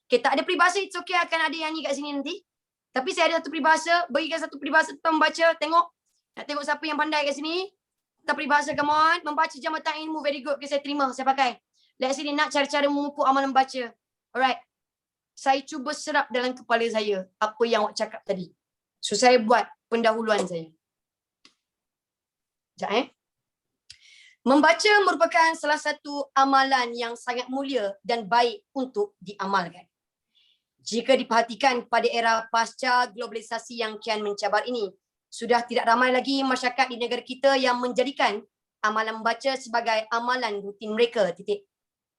S1: Okay, tak ada peribahasa, it's okay, akan ada yang ni kat sini nanti. Tapi saya ada satu peribahasa, bagikan satu peribahasa tentang membaca. Tengok. Nak tengok siapa yang pandai kat sini. Tentang peribahasa, come on. Membaca jambatan ilmu, very good. Okay, saya terima, saya pakai. Let's see, nak cara-cara memupuk amalan membaca. Alright. Saya cuba serap dalam kepala saya apa yang awak cakap tadi. So, saya buat pendahuluan saya. Sekejap Membaca merupakan salah satu amalan yang sangat mulia dan baik untuk diamalkan. Jika diperhatikan pada era pasca globalisasi yang kian mencabar ini, sudah tidak ramai lagi masyarakat di negara kita yang menjadikan amalan membaca sebagai amalan rutin mereka.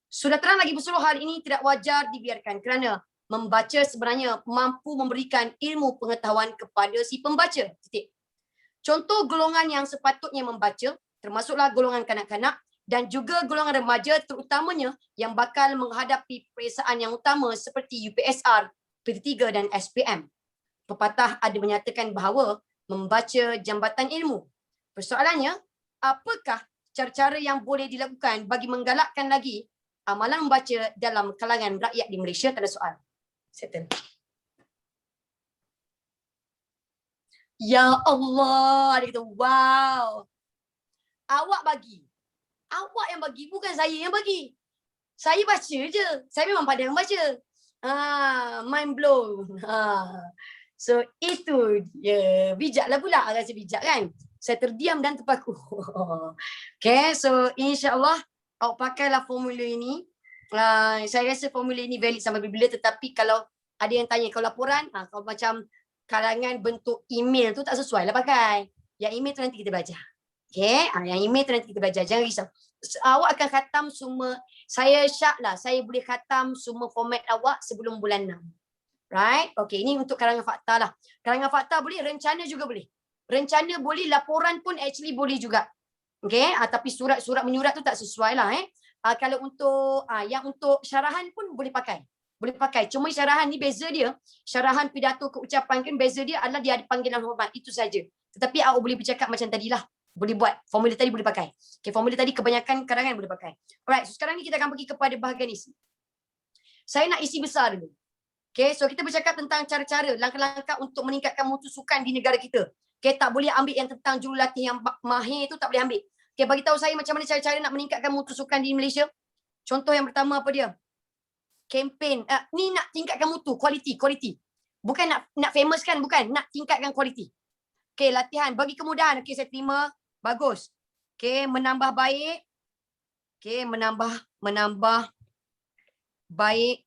S1: Sudah terang lagi berseluruh hal ini tidak wajar dibiarkan kerana membaca sebenarnya mampu memberikan ilmu pengetahuan kepada si pembaca. Contoh golongan yang sepatutnya membaca termasuklah golongan kanak-kanak dan juga golongan remaja terutamanya yang bakal menghadapi peperiksaan yang utama seperti UPSR, PT3 dan SPM. Pepatah ada menyatakan bahawa membaca jambatan ilmu. Persoalannya, apakah cara-cara yang boleh dilakukan bagi menggalakkan lagi amalan membaca dalam kalangan rakyat di Malaysia? Tak ada soal. Settle. Ya Allah, dia kata wow. Awak bagi. Awak yang bagi, bukan saya yang bagi. Saya baca je. Saya memang pandai membaca. Mind blown. So itu dia. Bijaklah pula, rasa bijak kan. Saya terdiam dan terpaku. Okay, so insyaAllah awak pakailah formula ini. Saya rasa formula ini valid sampai bila, tetapi kalau ada yang tanya, kalau laporan, kalau macam kalangan bentuk email tu tak sesuai lah pakai. Yang email tu nanti kita baca. Okay, yang email tu nanti kita belajar. Jangan risau. Awak akan khatam semua. Saya syak lah. Saya boleh khatam semua format awak sebelum bulan 6. Right? Okay, ini untuk karangan fakta lah. Karangan fakta boleh, rencana juga boleh. Rencana boleh, laporan pun actually boleh juga. Okey, tapi surat-surat menyurat tu tak sesuai lah Kalau untuk yang untuk syarahan pun boleh pakai. Boleh pakai. Cuma syarahan ni beza dia, syarahan pidato keucapan kan beza dia adalah dia ada panggilan hormat. Itu saja. Tetapi awak boleh bercakap macam tadilah. Boleh buat. Formula tadi boleh pakai. Okay, formula tadi kebanyakan karangan boleh pakai. Alright, so sekarang ni kita akan pergi kepada bahagian isi. Saya nak isi besar dulu. Okay, so kita bercakap tentang cara-cara, langkah-langkah untuk meningkatkan mutu sukan di negara kita. Okay, tak boleh ambil yang tentang jurulatih yang mahir tu, tak boleh ambil. Okay, bagi tahu saya macam mana cara-cara nak meningkatkan mutu sukan di Malaysia. Contoh yang pertama apa dia? Kempen. Ni nak tingkatkan mutu, kualiti. Bukan nak famous kan, bukan. Nak tingkatkan kualiti. Okay, latihan. Bagi kemudahan. Okay, saya terima. Bagus. Okay, menambah baik. Okay, menambah baik.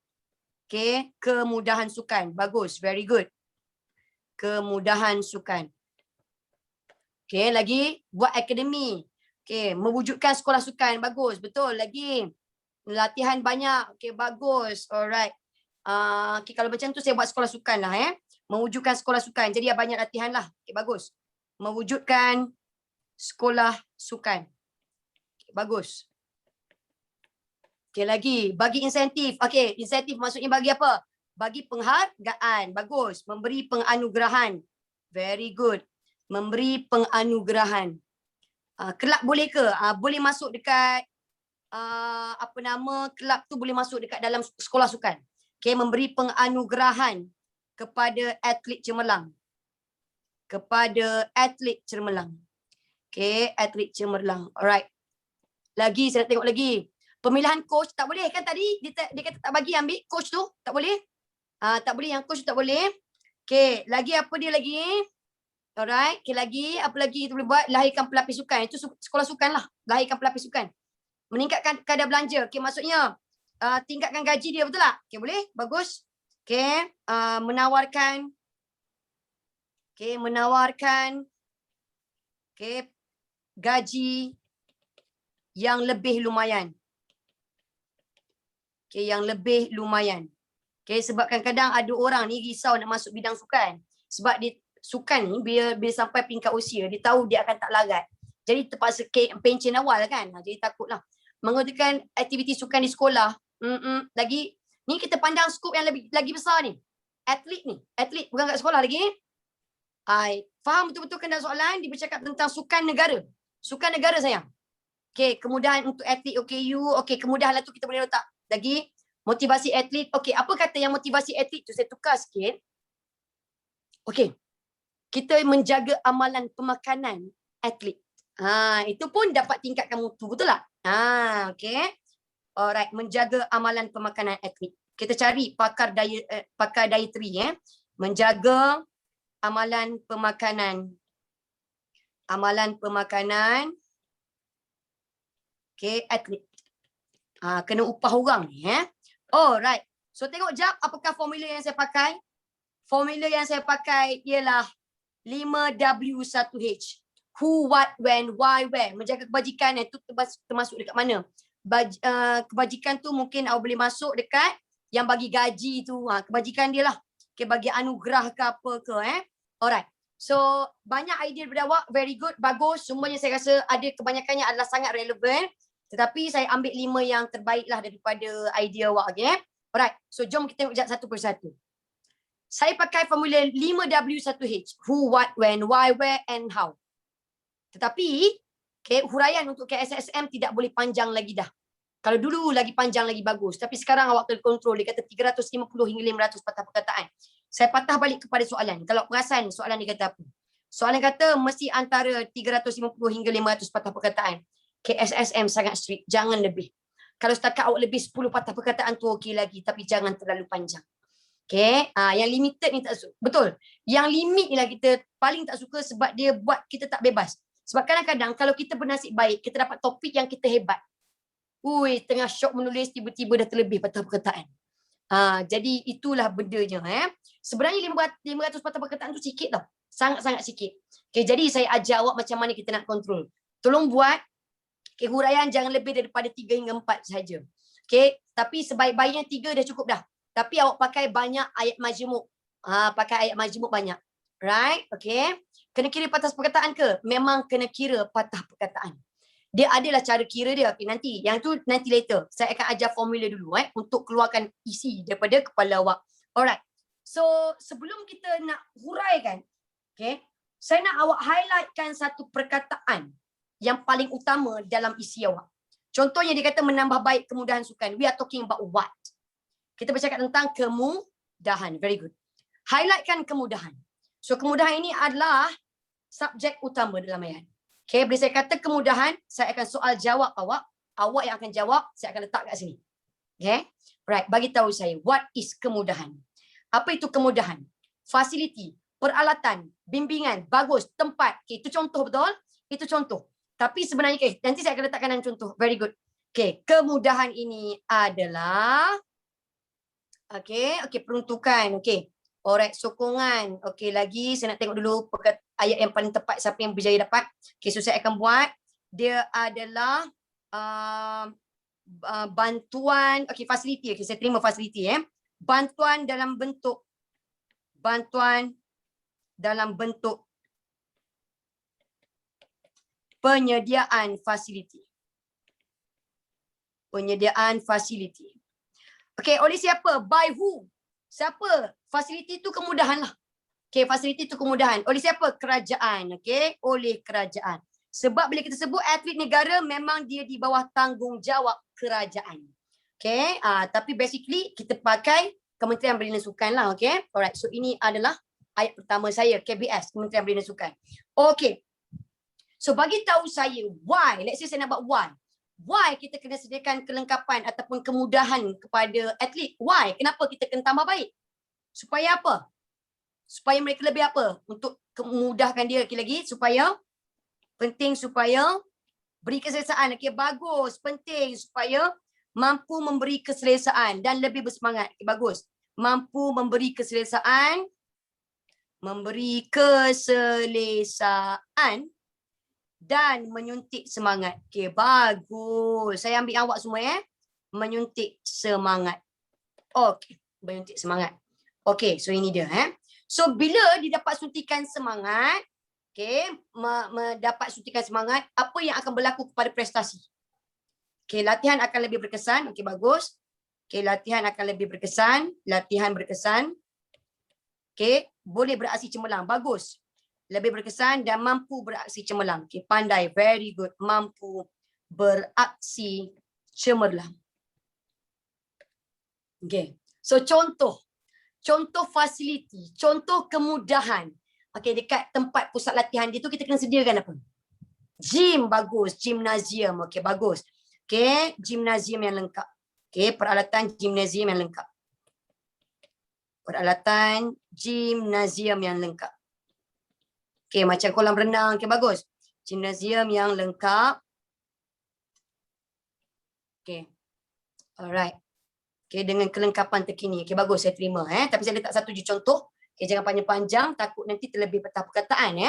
S1: Okay, kemudahan sukan. Bagus, very good. Kemudahan sukan. Okay, lagi buat akademi. Okay, mewujudkan sekolah sukan. Bagus, betul. Lagi latihan banyak. Okay, bagus. Alright. Okay, kalau macam tu saya buat sekolah sukan lah. Mewujudkan sekolah sukan. Jadi banyak latihan lah. Okay, bagus. Mewujudkan sekolah sukan. Okay, bagus. Okay, lagi. Bagi insentif. Okay, insentif maksudnya bagi apa? Bagi penghargaan. Bagus. Memberi penganugerahan. Very good. Memberi penganugerahan. Kelab boleh ke? Boleh masuk dekat kelab tu boleh masuk dekat dalam sekolah sukan. Okay, memberi penganugerahan kepada atlet cemerlang. Kepada atlet cemerlang. Okay, atlet cemerlang. Alright. Lagi, saya nak tengok lagi. Pemilihan coach tak boleh kan tadi? Dia kata tak bagi ambil coach tu. Tak boleh? Tak boleh, yang coach tu tak boleh. Okay, lagi apa dia lagi? Alright, okay, lagi. Apa lagi kita boleh buat? Lahirkan pelapis sukan. Itu sekolah sukan lah. Lahirkan pelapis sukan. Meningkatkan kadar belanja. Okay, maksudnya tingkatkan gaji dia, betul tak? Okay, boleh? Bagus. Okay, menawarkan. Okay, menawarkan. Okay, gaji yang lebih lumayan. Okay, yang lebih lumayan. Okay, sebab kadang-kadang ada orang ni risau nak masuk bidang sukan. Sebab dia sukan ni bila sampai peringkat usia, dia tahu dia akan tak larat. Jadi terpaksa pencen awal kan. Jadi takutlah. Menggunakan aktiviti sukan di sekolah. Lagi, ni kita pandang skop yang lagi besar ni. Atlet ni. Atlet, bukan kat sekolah lagi. Faham betul-betul kena soalan? Dia bercakap tentang sukan negara. Sukan negara sayang. Okay, kemudahan untuk atlet OKU. Okay, kemudahan lah tu kita boleh letak. Lagi, motivasi atlet. Okay, apa kata yang motivasi atlet tu? Saya tukar sikit. Okay, kita menjaga amalan pemakanan atlet. Itu pun dapat tingkatkan mutu, betul tak? Okay. Alright, menjaga amalan pemakanan atlet. Kita cari pakar dietary menjaga amalan pemakanan. Amalan pemakanan. Okay, atlet. Kena upah orang ni Alright. So tengok jap apakah formula yang saya pakai. Formula yang saya pakai ialah 5W1H. Who, what, when, why, where. Menjaga kebajikan itu termasuk dekat mana. Kebajikan tu mungkin awak boleh masuk dekat yang bagi gaji tu. Kebajikan dia lah. Okay, bagi anugerah ke apa ke. Alright. So banyak idea daripada awak. Very good. Bagus. Semuanya saya rasa ada kebanyakannya adalah sangat relevan. Tetapi saya ambil 5 yang terbaik lah daripada idea awak. Okay? Alright. So jom kita tengok satu persatu. Saya pakai formula 5W1H. Who, what, when, why, where and how. Tetapi, okay, huraian untuk KSSM tidak boleh panjang lagi dah. Kalau dulu lagi panjang lagi bagus. Tapi sekarang awak terkontrol. Dia kata 350 hingga 500 patah perkataan. Saya patah balik kepada soalan. Kalau perasan soalan dia kata apa? Soalan kata mesti antara 350 hingga 500 patah perkataan. KSSM sangat strict. Jangan lebih. Kalau setakat awak lebih 10 patah perkataan tu okey lagi. Tapi jangan terlalu panjang. Okay, yang limited ni tak suka. Betul. Yang limit ni lah kita paling tak suka sebab dia buat kita tak bebas. Sebab kadang-kadang kalau kita bernasib baik, kita dapat topik yang kita hebat. Tengah syok menulis, tiba-tiba dah terlebih patah perkataan. Jadi itulah bendanya. Sebenarnya 500 patah perkataan tu sikit tau. Sangat-sangat sikit. Okay, jadi saya ajar awak macam mana kita nak kontrol. Tolong buat huraian jangan lebih daripada 3 hingga 4 sahaja. Okay, tapi sebaik-baiknya 3 dah cukup dah. Tapi awak pakai banyak ayat majmuk. Pakai ayat majmuk banyak. Right? Okay. Kena kira patah perkataan ke? Memang kena kira patah perkataan. Dia adalah cara kira dia. Okay, nanti yang tu nanti later. Saya akan ajar formula dulu untuk keluarkan isi daripada kepala awak. Alright. So sebelum kita nak huraikan, okay, saya nak awak highlightkan satu perkataan yang paling utama dalam isi awak. Contohnya dia kata menambah baik kemudahan sukan. We are talking about what? Kita bercakap tentang kemudahan. Very good. Highlightkan kemudahan. So kemudahan ini adalah subjek utama dalam ayat. Okay, bila saya kata kemudahan, saya akan soal jawab awak. Awak yang akan jawab, saya akan letak kat sini. Okay, right. Bagi tahu saya, what is kemudahan? Apa itu kemudahan? Fasiliti, peralatan, bimbingan, bagus, tempat. Okay, itu contoh betul? Itu contoh. Tapi sebenarnya, okay, nanti saya akan letakkan dalam contoh. Very good. Okay, kemudahan ini adalah, okay, peruntukan. Okay, alright, sokongan. Okay, lagi saya nak tengok dulu ayat yang paling tepat siapa yang berjaya dapat. Okay, so saya akan buat. Dia adalah bantuan, okay, fasiliti. Okay, saya terima fasiliti. Bantuan dalam bentuk penyediaan fasiliti. Penyediaan fasiliti. Okay, oleh siapa? By who? Siapa? Fasiliti itu kemudahan lah. Okay, fasiliti itu kemudahan. Oleh siapa? Kerajaan. Okay, oleh kerajaan. Sebab bila kita sebut atlet negara, memang dia di bawah tanggungjawab kerajaan. Okay, tapi basically kita pakai Kementerian Belia dan Sukan lah. Okay, alright. So ini adalah ayat pertama saya, KBS, Kementerian Belia dan Sukan. Okay. So bagi tahu saya why, let's say saya nak buat why. Why kita kena sediakan kelengkapan ataupun kemudahan kepada atlet? Why? Kenapa kita kena tambah baik? Supaya apa? Supaya mereka lebih apa? Untuk memudahkan dia lagi supaya penting supaya beri keselesaan. Okay, bagus. Penting supaya mampu memberi keselesaan dan lebih bersemangat. Okay, bagus. Mampu memberi keselesaan. Memberi keselesaan dan menyuntik semangat. Okay, bagus. Saya ambil awak semua menyuntik semangat. Okay, menyuntik semangat. Okay, so ini dia. So bila didapat suntikan semangat, okay, mendapat suntikan semangat, apa yang akan berlaku kepada prestasi? Okay, latihan akan lebih berkesan. Okay, bagus. Okay, latihan akan lebih berkesan. Latihan berkesan. Okay, boleh beraksi cemerlang. Bagus. Lebih berkesan dan mampu beraksi cemerlang. Okay, pandai. Very good. Mampu beraksi cemerlang. Okay. So contoh. Contoh fasiliti. Contoh kemudahan. Okay, dekat tempat pusat latihan dia tu kita kena sediakan apa? Gym. Bagus. Gimnasium. Okay, bagus. Okay, gimnasium yang lengkap. Okay, peralatan gimnasium yang lengkap. Peralatan gimnasium yang lengkap. Okay, macam kolam renang. Okay, bagus. Gimnasium yang lengkap. Okay. Alright. Okay, dengan kelengkapan terkini. Okay, bagus. Saya terima. Tapi saya letak satu je contoh. Okay, jangan panjang-panjang. Takut nanti terlebih petah perkataan.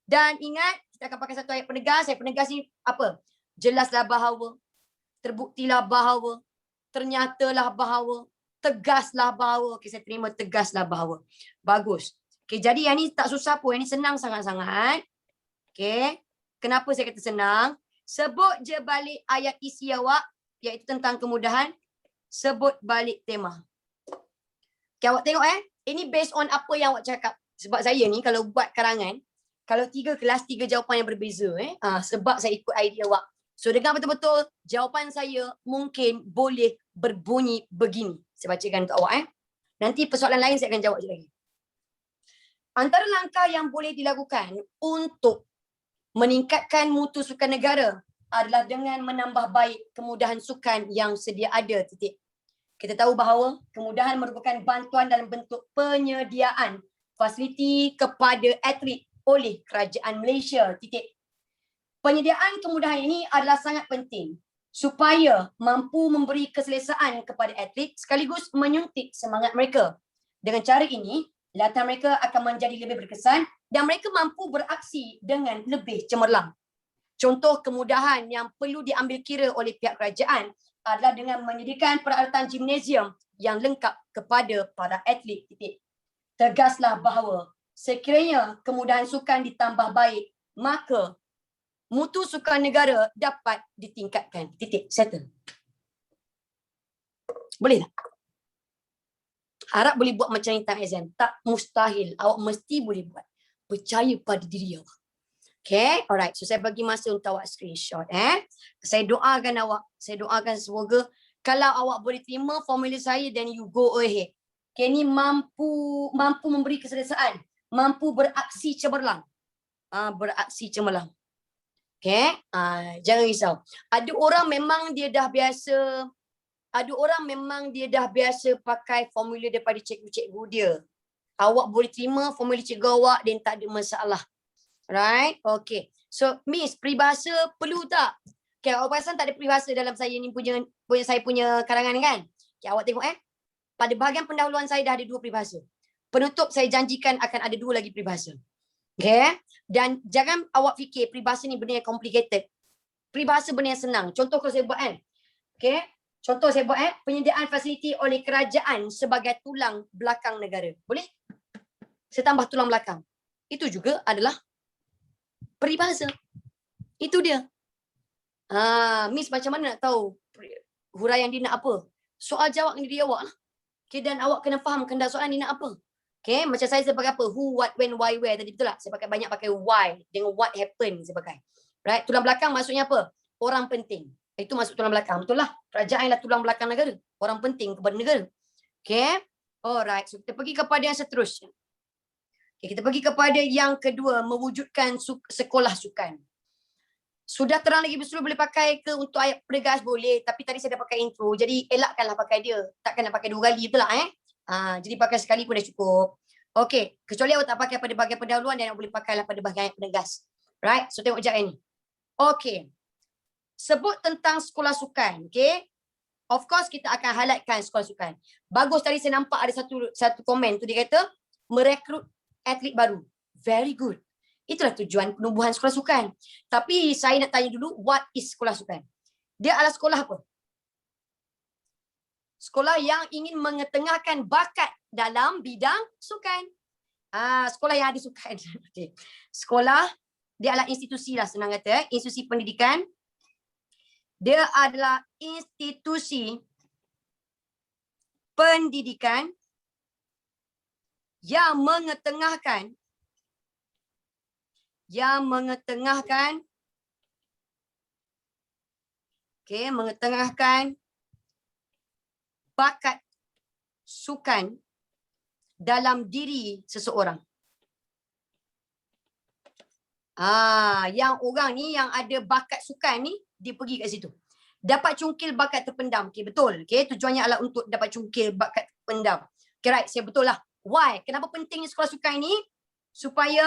S1: Dan ingat, kita akan pakai satu ayat penegas. Ayat penegas ni apa? Jelaslah bahawa. Terbuktilah bahawa. Ternyatalah bahawa. Tegaslah bahawa. Okay, saya terima tegaslah bahawa. Bagus. Okay, jadi yang ni tak susah pun. Yang ni senang sangat-sangat. Okay. Kenapa saya kata senang? Sebut je balik ayat isi awak. Iaitu tentang kemudahan. Sebut balik tema. Okay, awak tengok ini based on apa yang awak cakap. Sebab saya ni kalau buat karangan. Kalau 3 kelas, 3 jawapan yang berbeza. Sebab saya ikut idea awak. So dengar betul-betul. Jawapan saya mungkin boleh berbunyi begini. Saya bacakan untuk awak. Nanti persoalan lain saya akan jawab je lagi. Antara langkah yang boleh dilakukan untuk meningkatkan mutu sukan negara adalah dengan menambah baik kemudahan sukan yang sedia ada. Titik. Kita tahu bahawa kemudahan merupakan bantuan dalam bentuk penyediaan fasiliti kepada atlet oleh kerajaan Malaysia. Titik. Penyediaan kemudahan ini adalah sangat penting supaya mampu memberi keselesaan kepada atlet sekaligus menyuntik semangat mereka. Dengan cara ini, latihan mereka akan menjadi lebih berkesan dan mereka mampu beraksi dengan lebih cemerlang. Contoh kemudahan yang perlu diambil kira oleh pihak kerajaan adalah dengan menyediakan peralatan gimnasium yang lengkap kepada para atlet. Tegaslah bahawa sekiranya kemudahan sukan ditambah baik, maka mutu sukan negara dapat ditingkatkan. Titik. Settle. Boleh tak? Harap boleh buat macam ni time exam. Tak mustahil. Awak mesti boleh buat. Percaya pada diri awak. Okay, alright. So saya bagi masa untuk awak screenshot. Saya doakan awak. Saya doakan semoga kalau awak boleh terima formula saya, then you go ahead. Okay, ni mampu memberi keselesaan. Mampu beraksi cemerlang. Beraksi cemerlang. Okay, jangan risau. Ada orang memang dia dah biasa. Ada orang memang dia dah biasa pakai formula daripada cikgu-cikgu dia. Awak boleh terima formula cikgu awak dan tak ada masalah. Right? Okay. So, Miss, peribahasa perlu tak? Okay, awak perasan tak ada peribahasa dalam saya ni punya saya punya karangan ni kan? Okay, awak tengok pada bahagian pendahuluan saya dah ada 2 peribahasa. Penutup saya janjikan akan ada 2 lagi peribahasa. Okay? Dan jangan awak fikir peribahasa ni benda yang complicated. Peribahasa benda yang senang. Contoh kalau saya buat kan? Okay? Contoh saya buat penyediaan fasiliti oleh kerajaan sebagai tulang belakang negara. Boleh? Saya tambah tulang belakang. Itu juga adalah peribahasa. Itu dia. Miss macam mana nak tahu huraian dia nak apa? Soal jawab ni dia awak lah. Okay, dan awak kena faham kehendak soalan ni nak apa. Okay, macam saya pakai apa? Who, what, when, why, where. Tadi betul tak? Saya banyak pakai why dengan what happened saya pakai. Right? Tulang belakang maksudnya apa? Orang penting. Itu masuk tulang belakang. Betul lah. Kerajaan ialah tulang belakang negara. Orang penting kepada negara. Okay. Alright. So kita pergi kepada yang seterusnya. Okay, kita pergi kepada yang kedua. Mewujudkan sekolah sukan. Sudah terang lagi betul boleh pakai ke untuk ayat pergas boleh. Tapi tadi saya dah pakai intro. Jadi elakkanlah pakai dia. Takkan nak pakai 2 kali. Betul tak jadi pakai sekali pun dah cukup. Okay. Kecuali awak tak pakai pada bahagian pendahuluan dan awak boleh pakailah pada bahagian penegas. Right. So tengok sekejap ni. Okay. Sebut tentang sekolah sukan, okay? Of course kita akan highlightkan sekolah sukan. Bagus tadi saya nampak ada satu komen tu dia kata merekrut atlet baru. Very good. Itulah tujuan penubuhan sekolah sukan. Tapi saya nak tanya dulu, what is sekolah sukan? Dia adalah sekolah apa? Sekolah yang ingin mengetengahkan bakat dalam bidang sukan. Sekolah yang ada sukan. Okay. Sekolah dia adalah institusi lah senang kata, institusi pendidikan. Dia adalah institusi pendidikan yang mengetengahkan bakat sukan dalam diri seseorang. Yang orang ni yang ada bakat sukan ni dia pergi kat situ. Dapat cungkil bakat terpendam. Okay, betul. Okay, tujuannya adalah untuk dapat cungkil bakat terpendam. Okay, right. Saya betul lah. Why? Kenapa pentingnya sekolah sukan ini? Supaya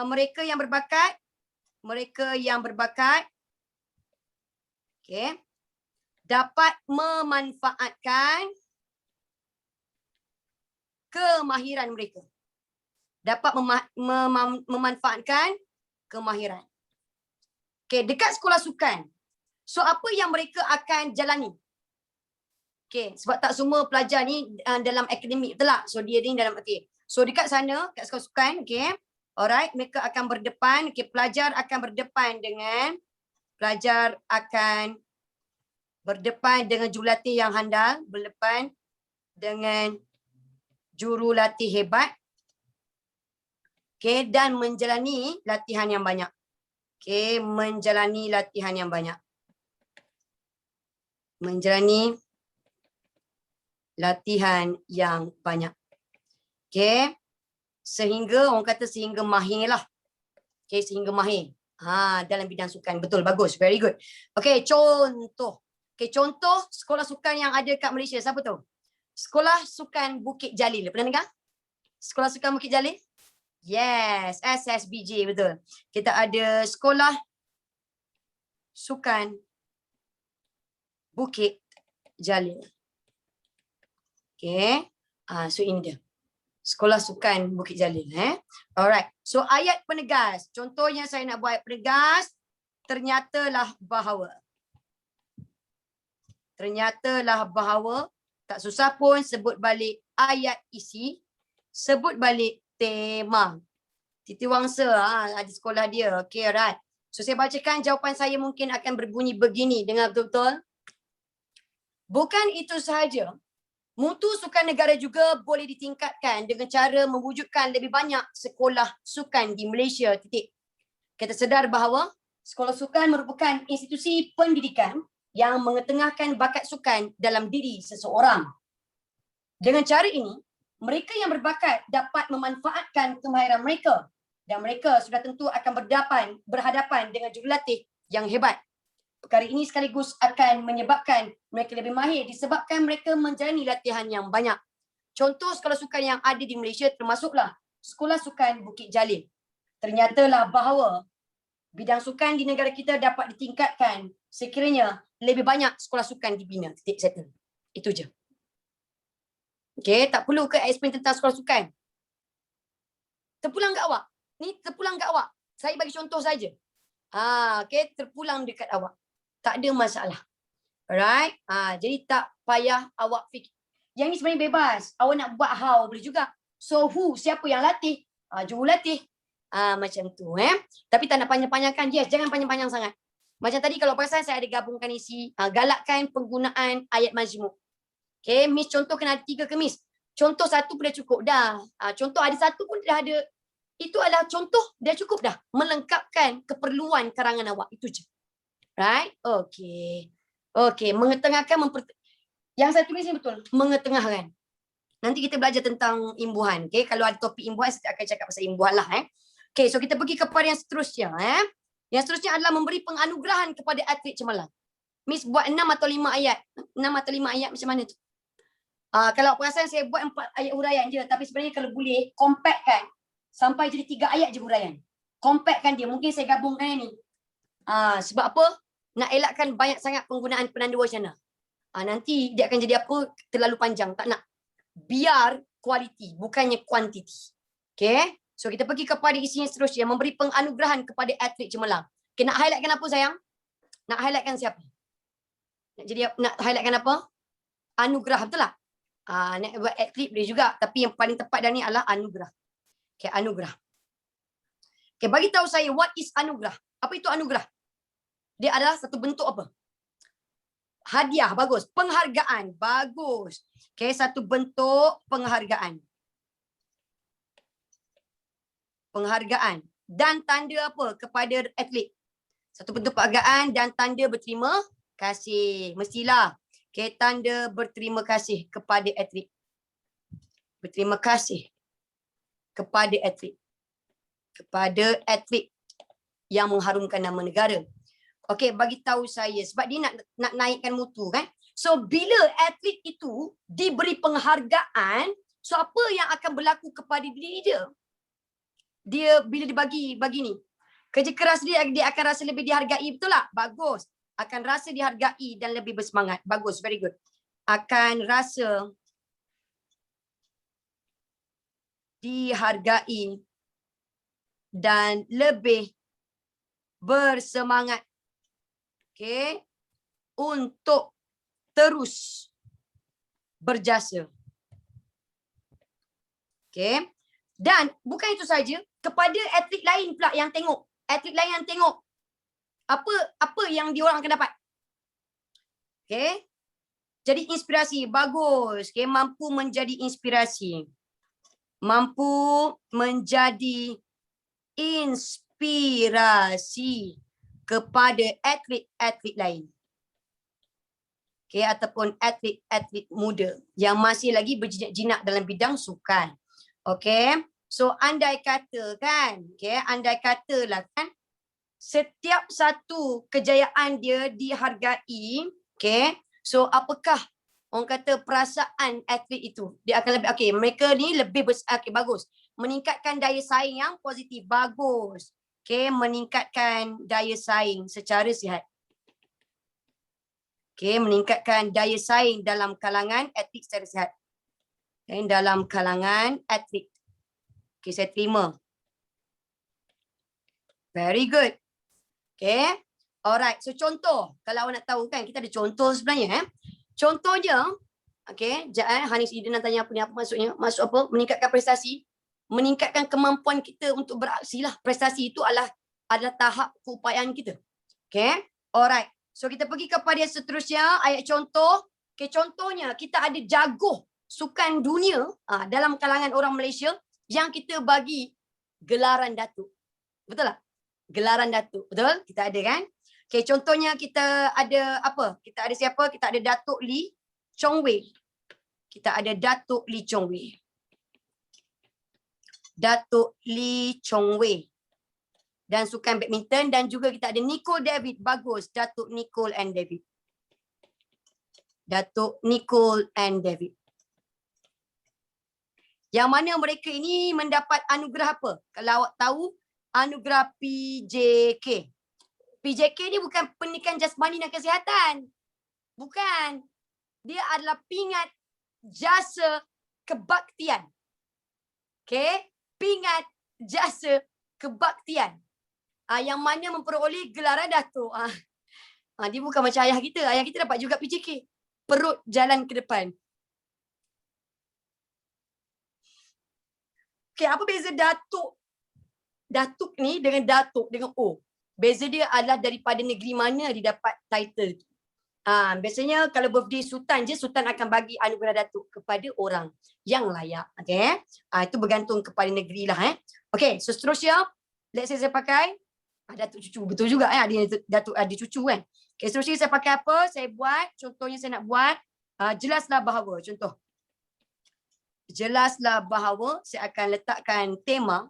S1: mereka yang berbakat dapat memanfaatkan kemahiran mereka. Dapat memanfaatkan kemahiran. Okay, dekat sekolah sukan. So, apa yang mereka akan jalani? Okay, sebab tak semua pelajar ni dalam akademik, betul tak? So, dia ni dalam, okay. So, dekat sana, kat sekolah sukan, okay. Alright, mereka akan berdepan, okay, pelajar akan berdepan dengan jurulatih yang handal, berdepan dengan jurulatih hebat, okay, dan menjalani latihan yang banyak. Okay, menjalani latihan yang banyak. Okay, sehingga mahir lah. Okay, sehingga mahir. Dalam bidang sukan. Betul, bagus. Very good. Okay, contoh. Okay, contoh sekolah sukan yang ada kat Malaysia. Siapa tu? Sekolah Sukan Bukit Jalil. Pernah dengar? Sekolah Sukan Bukit Jalil? Yes, SSBJ, betul. Kita ada Sekolah Sukan Bukit Jalil. Okay. So ini dia. Sekolah Sukan Bukit Jalil. Alright. So ayat penegas. Contohnya saya nak buat ayat penegas. Ternyatalah bahawa. Tak susah pun sebut balik ayat isi. Sebut balik tema. Titi Wangsa di sekolah dia. Okay, alright. So saya bacakan jawapan saya mungkin akan berbunyi begini. Dengar betul-betul. Bukan itu sahaja. Mutu sukan negara juga boleh ditingkatkan dengan cara mewujudkan lebih banyak sekolah sukan di Malaysia. Titik. Kita sedar bahawa sekolah sukan merupakan institusi pendidikan yang mengetengahkan bakat sukan dalam diri seseorang. Dengan cara ini, mereka yang berbakat dapat memanfaatkan kemahiran mereka dan mereka sudah tentu akan berhadapan dengan jurulatih yang hebat. Perkara ini sekaligus akan menyebabkan mereka lebih mahir disebabkan mereka menjalani latihan yang banyak. Contoh sekolah sukan yang ada di Malaysia termasuklah Sekolah Sukan Bukit Jalil. Ternyatalah bahawa bidang sukan di negara kita dapat ditingkatkan sekiranya lebih banyak sekolah sukan dibina. Titik settle. Itu je. Okay, tak perlu ke explain tentang sekolah sukan. Terpulang kat awak. Ni terpulang kat awak. Saya bagi contoh saja. Okay, terpulang dekat awak. Tak ada masalah. Alright. Jadi tak payah awak fikir. Yang ni sebenarnya bebas. Awak nak buat how boleh juga. So who? Siapa yang latih? Jurulatih. Macam tu. Tapi tak nak panjang-panjangkan. Yes, jangan panjang-panjang sangat. Macam tadi kalau perasan saya ada gabungkan isi. Galakkan penggunaan ayat majmuk. Okay, Miss contoh kena ada 3 ke Miss? Contoh 1 pun dah cukup dah. Contoh ada 1 pun dah ada. Itu adalah contoh dah cukup dah. Melengkapkan keperluan karangan awak. Itu je. Right? Okay. Okay, mengetengahkan. Yang saya tulis ni betul. Mengetengahkan. Nanti kita belajar tentang imbuhan. Okay, kalau ada topik imbuhan, saya akan cakap pasal imbuhan lah. Okay, so kita pergi kepada yang seterusnya. Yang seterusnya adalah memberi penganugerahan kepada atlet cemerlang. Miss buat 6 atau 5 ayat. 6 atau 5 ayat macam mana tu? Kalau perasan saya buat 4 ayat huraian je. Tapi sebenarnya kalau boleh, compactkan. Sampai jadi 3 ayat je huraian. Compactkan dia. Mungkin saya gabungkan ni. Sebab apa? Nak elakkan banyak sangat penggunaan penanda wacana. Nanti dia akan jadi apa? Terlalu panjang. Tak nak. Biar kualiti, bukannya kuantiti. Okay? So kita pergi kepada isi yang seterusnya. Memberi penganugerahan kepada atlet cemerlang. Okay, nak highlightkan apa sayang? Nak highlightkan siapa? Nak highlightkan apa? Anugerah, betul tak? Nak buat atlet boleh juga. Tapi yang paling tepat dah ni adalah anugerah. Okay, anugerah. Okay, bagi tahu saya what is anugerah. Apa itu anugerah? Dia adalah satu bentuk apa? Hadiah, bagus. Penghargaan, bagus. Okay, satu bentuk penghargaan. Penghargaan. Dan tanda apa kepada atlet? Satu bentuk penghargaan dan tanda berterima kasih. Mestilah. Okay, tanda berterima kasih kepada atlet. Berterima kasih kepada atlet. Kepada atlet yang mengharumkan nama negara. Okey, bagi tahu saya sebab dia nak naikkan mutu kan. So bila atlet itu diberi penghargaan, so apa yang akan berlaku kepada diri dia? Dia bila dibagi ni. Kerja keras dia akan rasa lebih dihargai, betul tak? Bagus. Akan rasa dihargai dan lebih bersemangat. Bagus, very good. Akan rasa dihargai dan lebih bersemangat. Okay, untuk terus berjasa. Okay, dan bukan itu saja, kepada atlet lain pula yang tengok. Atlet lain yang tengok. Apa yang diorang akan dapat? Okay, jadi inspirasi. Bagus. Okay, mampu menjadi inspirasi. Mampu menjadi inspirasi kepada atlet-atlet lain. Okay, ataupun atlet-atlet muda yang masih lagi berjinak-jinak dalam bidang sukan. Okay, so andai kata kan, okay, andai katalah kan, setiap satu kejayaan dia dihargai, okay, so apakah orang kata perasaan atlet itu? Dia akan lebih, okay, mereka ni lebih okay, bagus. Meningkatkan daya saing yang positif, bagus. Okay, meningkatkan daya saing secara sihat. Okay, meningkatkan daya saing dalam kalangan atlet secara sihat. Okay, dalam kalangan atlet. Okay, saya terima. Very good. Okay, alright. So contoh, kalau awak nak tahu kan, kita ada contoh sebenarnya. Contohnya, okay, Hanis Iden nak tanya apa ni, apa maksudnya? Maksud apa? Meningkatkan prestasi. meningkatkan kemampuan kita untuk beraksi lah. Prestasi itu adalah tahap keupayaan kita. Okay, alright. So kita pergi kepada yang seterusnya, ayat contoh. Okay, contohnya kita ada jago sukan dunia dalam kalangan orang Malaysia yang kita bagi gelaran datuk. Betul tak? Gelaran datuk. Betul? Kita ada kan? Okay, contohnya kita ada apa? Kita ada siapa? Kita ada Datuk Lee Chong Wei. Kita ada Datuk Lee Chong Wei. Datuk Lee Chong Wei. Dan sukan badminton, dan juga kita ada Nicole David. Bagus, Datuk Nicole and David. Datuk Nicole and David. Yang mana mereka ini mendapat anugerah apa? Kalau awak tahu, anugerah PJK. PJK ni bukan pendidikan jasmani dan kesihatan. Bukan. Dia adalah pingat jasa kebaktian. Okay? Pingat jasa kebaktian. Yang mana memperoleh gelaran datuk. Dia bukan macam ayah kita. Ayah kita dapat juga PJK. Perut jalan ke depan. Okay, apa beza datuk? Datuk ni dengan datuk dengan O. Beza dia adalah daripada negeri mana dia dapat title. Biasanya kalau birthday sultan je, sultan akan bagi anugerah datuk kepada orang yang layak. Okay. Itu bergantung kepada negeri lah. Okay, so seterusnya. Let's say saya pakai datuk cucu. Betul juga ada datuk ada cucu kan. Okay, seterusnya saya pakai apa? Saya buat, contohnya saya nak buat jelaslah bahawa. Contoh. Jelaslah bahawa saya akan letakkan tema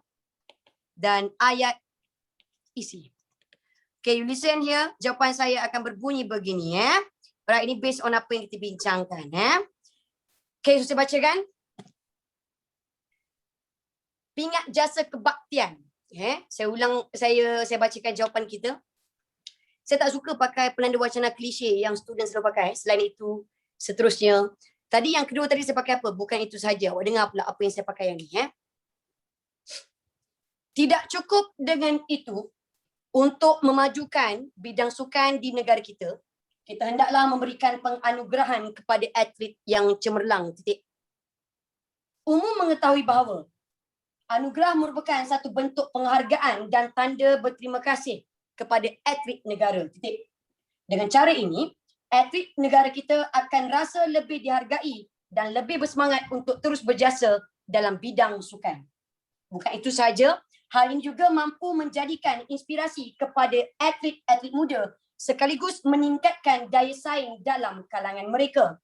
S1: dan ayat isi. Okay, you listen here. Jawapan saya akan berbunyi begini. Alright, ini based on apa yang kita bincangkan. Okay, so saya bacakan. Pingat jasa kebaktian. Saya ulang, saya bacakan jawapan kita. Saya tak suka pakai penanda wacana klise yang student selalu pakai. Selain itu, seterusnya. Tadi yang kedua tadi saya pakai apa? Bukan itu saja. Awak dengar pula apa yang saya pakai yang ni. Tidak cukup dengan itu. Untuk memajukan bidang sukan di negara kita, kita hendaklah memberikan penganugerahan kepada atlet yang cemerlang. Umum mengetahui bahawa anugerah merupakan satu bentuk penghargaan dan tanda berterima kasih kepada atlet negara. Dengan cara ini, atlet negara kita akan rasa lebih dihargai dan lebih bersemangat untuk terus berjasa dalam bidang sukan. Bukan itu saja, hal ini juga mampu menjadikan inspirasi kepada atlet-atlet muda sekaligus meningkatkan daya saing dalam kalangan mereka.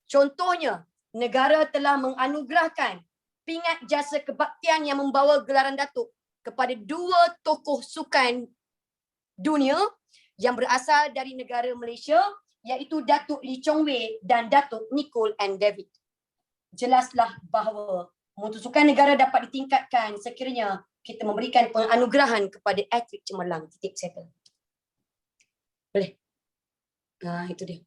S1: Contohnya, negara telah menganugerahkan pingat jasa kebaktian yang membawa gelaran datuk kepada dua tokoh sukan dunia yang berasal dari negara Malaysia, iaitu Datuk Lee Chong Wei dan Datuk Nicole and David. Jelaslah bahawa mutu sukan negara dapat ditingkatkan sekiranya kita memberikan penganugerahan kepada atlet cemerlang. Titik settle. Boleh? Itu dia.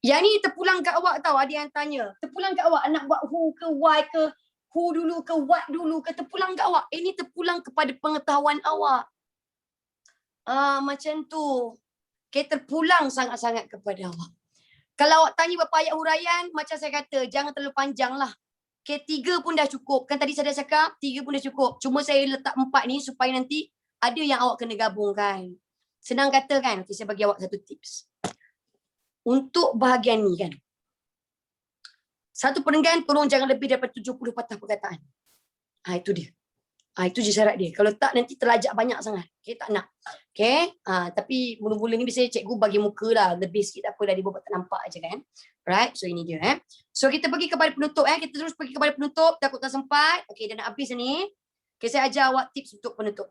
S1: Yang ni terpulang kat awak tahu, ada yang tanya. Terpulang kat awak nak buat who ke why ke, who dulu ke what dulu ke, terpulang kat awak. Ini terpulang kepada pengetahuan awak. Macam tu. Okay, terpulang sangat-sangat kepada awak. Kalau awak tanya berapa ayat huraian, macam saya kata, jangan terlalu panjang lah. Okay, 3 pun dah cukup. Kan tadi saya dah cakap, 3 pun dah cukup. Cuma saya letak 4 ni supaya nanti ada yang awak kena gabungkan. Senang kata kan? Okay, saya bagi awak satu tips. Untuk bahagian ni kan. Satu perenggan tolong jangan lebih daripada 70 patah perkataan. Itu dia. Itu je syarat dia. Kalau tak nanti terlajak banyak sangat. Okay, tak nak. Okay. Tapi mula-mula ni biasanya cikgu bagi muka lah. Lebih sikit tak apa dah dibuat tak nampak je kan. Right. So ini dia. So kita pergi kepada penutup. Kita terus pergi kepada penutup. Takut tak sempat. Okay, dah nak habis ni. Okay, saya ajar awak tips untuk penutup.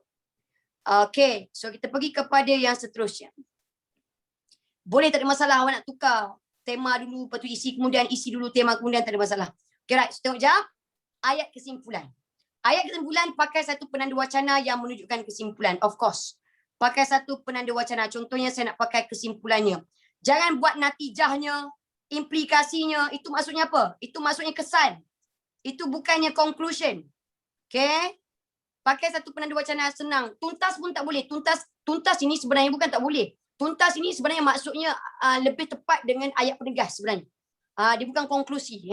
S1: Okay. So kita pergi kepada yang seterusnya. Boleh, tak ada masalah awak nak tukar. Tema dulu, lepas tu isi, kemudian isi dulu tema, kemudian tak ada masalah. Okay, right. So tengok jap. Ayat kesimpulan. Ayat kesimpulan pakai satu penanda wacana yang menunjukkan kesimpulan. Of course. Pakai satu penanda wacana. Contohnya saya nak pakai kesimpulannya. Jangan buat natijahnya, implikasinya. Itu maksudnya apa? Itu maksudnya kesan. Itu bukannya conclusion. Okay. Pakai satu penanda wacana senang. Tuntas pun tak boleh. Tuntas ini sebenarnya bukan tak boleh. Tuntas ini sebenarnya maksudnya lebih tepat dengan ayat penegas sebenarnya. Dia bukan konklusi.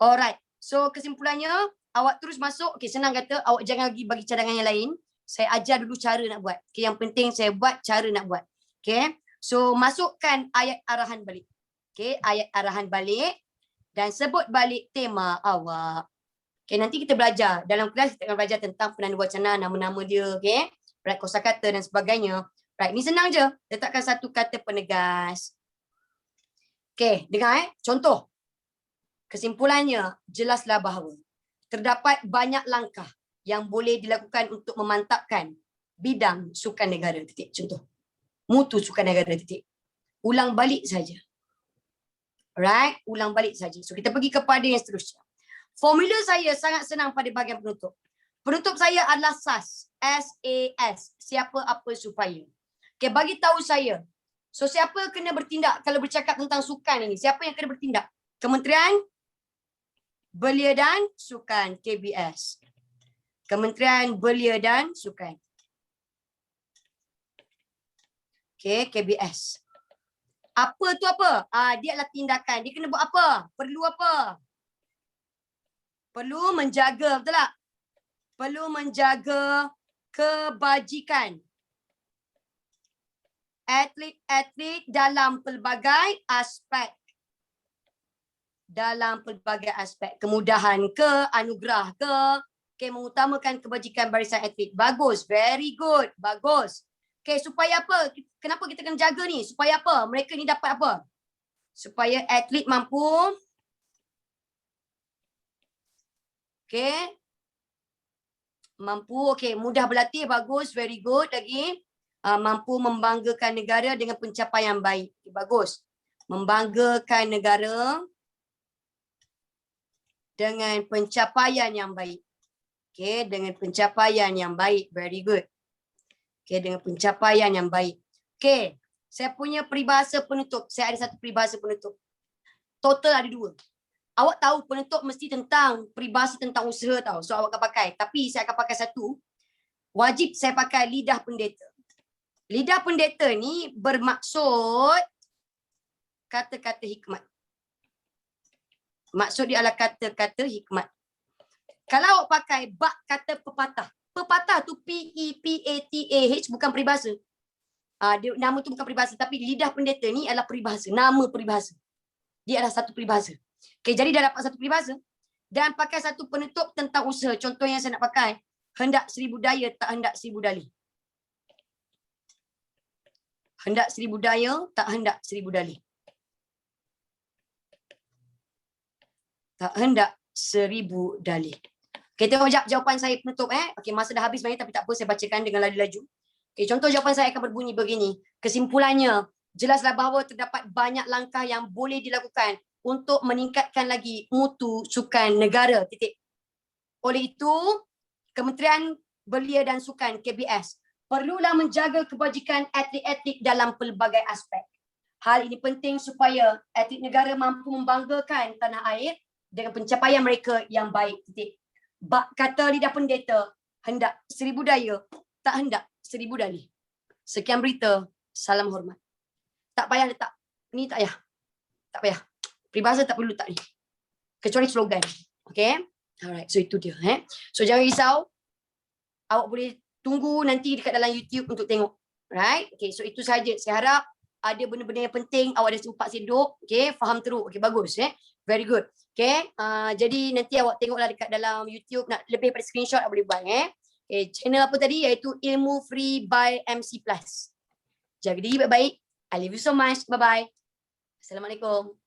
S1: Alright. So kesimpulannya, awak terus masuk. Okay, senang kata, awak jangan lagi bagi cadangan yang lain. Saya ajar dulu cara nak buat. Okay, yang penting saya buat cara nak buat. Okay, so masukkan ayat arahan balik. Okay, ayat arahan balik dan sebut balik tema awak. Okay, nanti kita belajar. Dalam kelas kita akan belajar tentang penanda wacana, nama-nama dia. Okay, right, kosakata dan sebagainya. Right, ni senang je. Letakkan satu kata penegas. Okay, dengar contoh. Kesimpulannya, jelaslah bahawa terdapat banyak langkah yang boleh dilakukan untuk memantapkan bidang sukan negara. Titik. Contoh. Mutu sukan negara. Titik. Ulang balik saja. Alright, ulang balik saja. So kita pergi kepada yang seterusnya. Formula saya sangat senang pada bahagian penutup. Penutup saya adalah SAS. S-A-S. Siapa, apa, supaya. Okay, bagi tahu saya. So siapa kena bertindak kalau bercakap tentang sukan ini? Siapa yang kena bertindak? Kementerian Belia dan Sukan, KBS. Kementerian Belia dan Sukan. Okay, KBS. Apa tu apa? Dia adalah tindakan. Dia kena buat apa? Perlu apa? Perlu menjaga, betul tak? Perlu menjaga kebajikan atlet-atlet dalam pelbagai aspek. Dalam pelbagai aspek. Kemudahan ke, anugerah ke, okay, mengutamakan kebajikan barisan atlet. Bagus, very good, bagus. Okay, supaya apa? Kenapa kita kena jaga ni? Supaya apa? Mereka ni dapat apa? Supaya atlet mampu, okay, mudah berlatih, bagus, very good lagi. Mampu membanggakan negara dengan pencapaian baik. Okay, bagus. Membanggakan negara dengan pencapaian yang baik. Okay, dengan pencapaian yang baik. Very good. Okay, dengan pencapaian yang baik. Okay, saya punya peribahasa penutup. Saya ada satu peribahasa penutup. Total ada 2. Awak tahu penutup mesti tentang peribahasa tentang usaha tahu. So awak akan pakai. Tapi saya akan pakai satu. Wajib saya pakai lidah pendeta. Lidah pendeta ni bermaksud kata-kata hikmat. Maksud dia adalah kata-kata hikmat. Kalau awak pakai bak kata pepatah. Pepatah tu P-E-P-A-T-A-H bukan peribahasa. Nama tu bukan peribahasa. Tapi lidah pendeta ni adalah peribahasa. Nama peribahasa. Dia adalah satu peribahasa. Okay, jadi dah dapat satu peribahasa. Dan pakai satu penutup tentang usaha. Contoh yang saya nak pakai. Hendak 1000 daya, tak hendak 1000 dalih. Hendak 1000 daya, tak hendak 1000 dalih. Tak hendak 1000 dalih. Okay, tengok sekejap jawapan saya penutup. Okay, masa dah habis banyak tapi tak apa, saya bacakan dengan laju-laju. Okay, contoh jawapan saya akan berbunyi begini. Kesimpulannya, jelaslah bahawa terdapat banyak langkah yang boleh dilakukan untuk meningkatkan lagi mutu sukan negara. Titik. Oleh itu, Kementerian Belia dan Sukan, KBS, perlulah menjaga kebajikan atlet-atlet dalam pelbagai aspek. Hal ini penting supaya atlet negara mampu membanggakan tanah air dengan pencapaian mereka yang baik. Titik. Bak kata lidah pendeta, hendak 1000 daya, tak hendak 1000 dalih. Sekian berita, salam hormat. Tak payah letak. Ni tak payah. Tak payah. Peribahasa tak perlu letak ni. Kecuali slogan. Okay. Alright. So itu dia. So jangan risau. Awak boleh tunggu nanti dekat dalam YouTube untuk tengok. Right. Okay. So itu saja. Saya harap ada benda-benda yang penting. Awak ada sempat seduk. Okay. Faham teruk. Okay. Bagus. Very good. Okay. Jadi nanti awak tengoklah dekat dalam YouTube. Nak lebih pada screenshot awak boleh buat. Okay. Channel apa tadi? Iaitu Ilmu Free by MC Plus. Jaga diri baik-baik. I love you so much. Bye-bye. Assalamualaikum.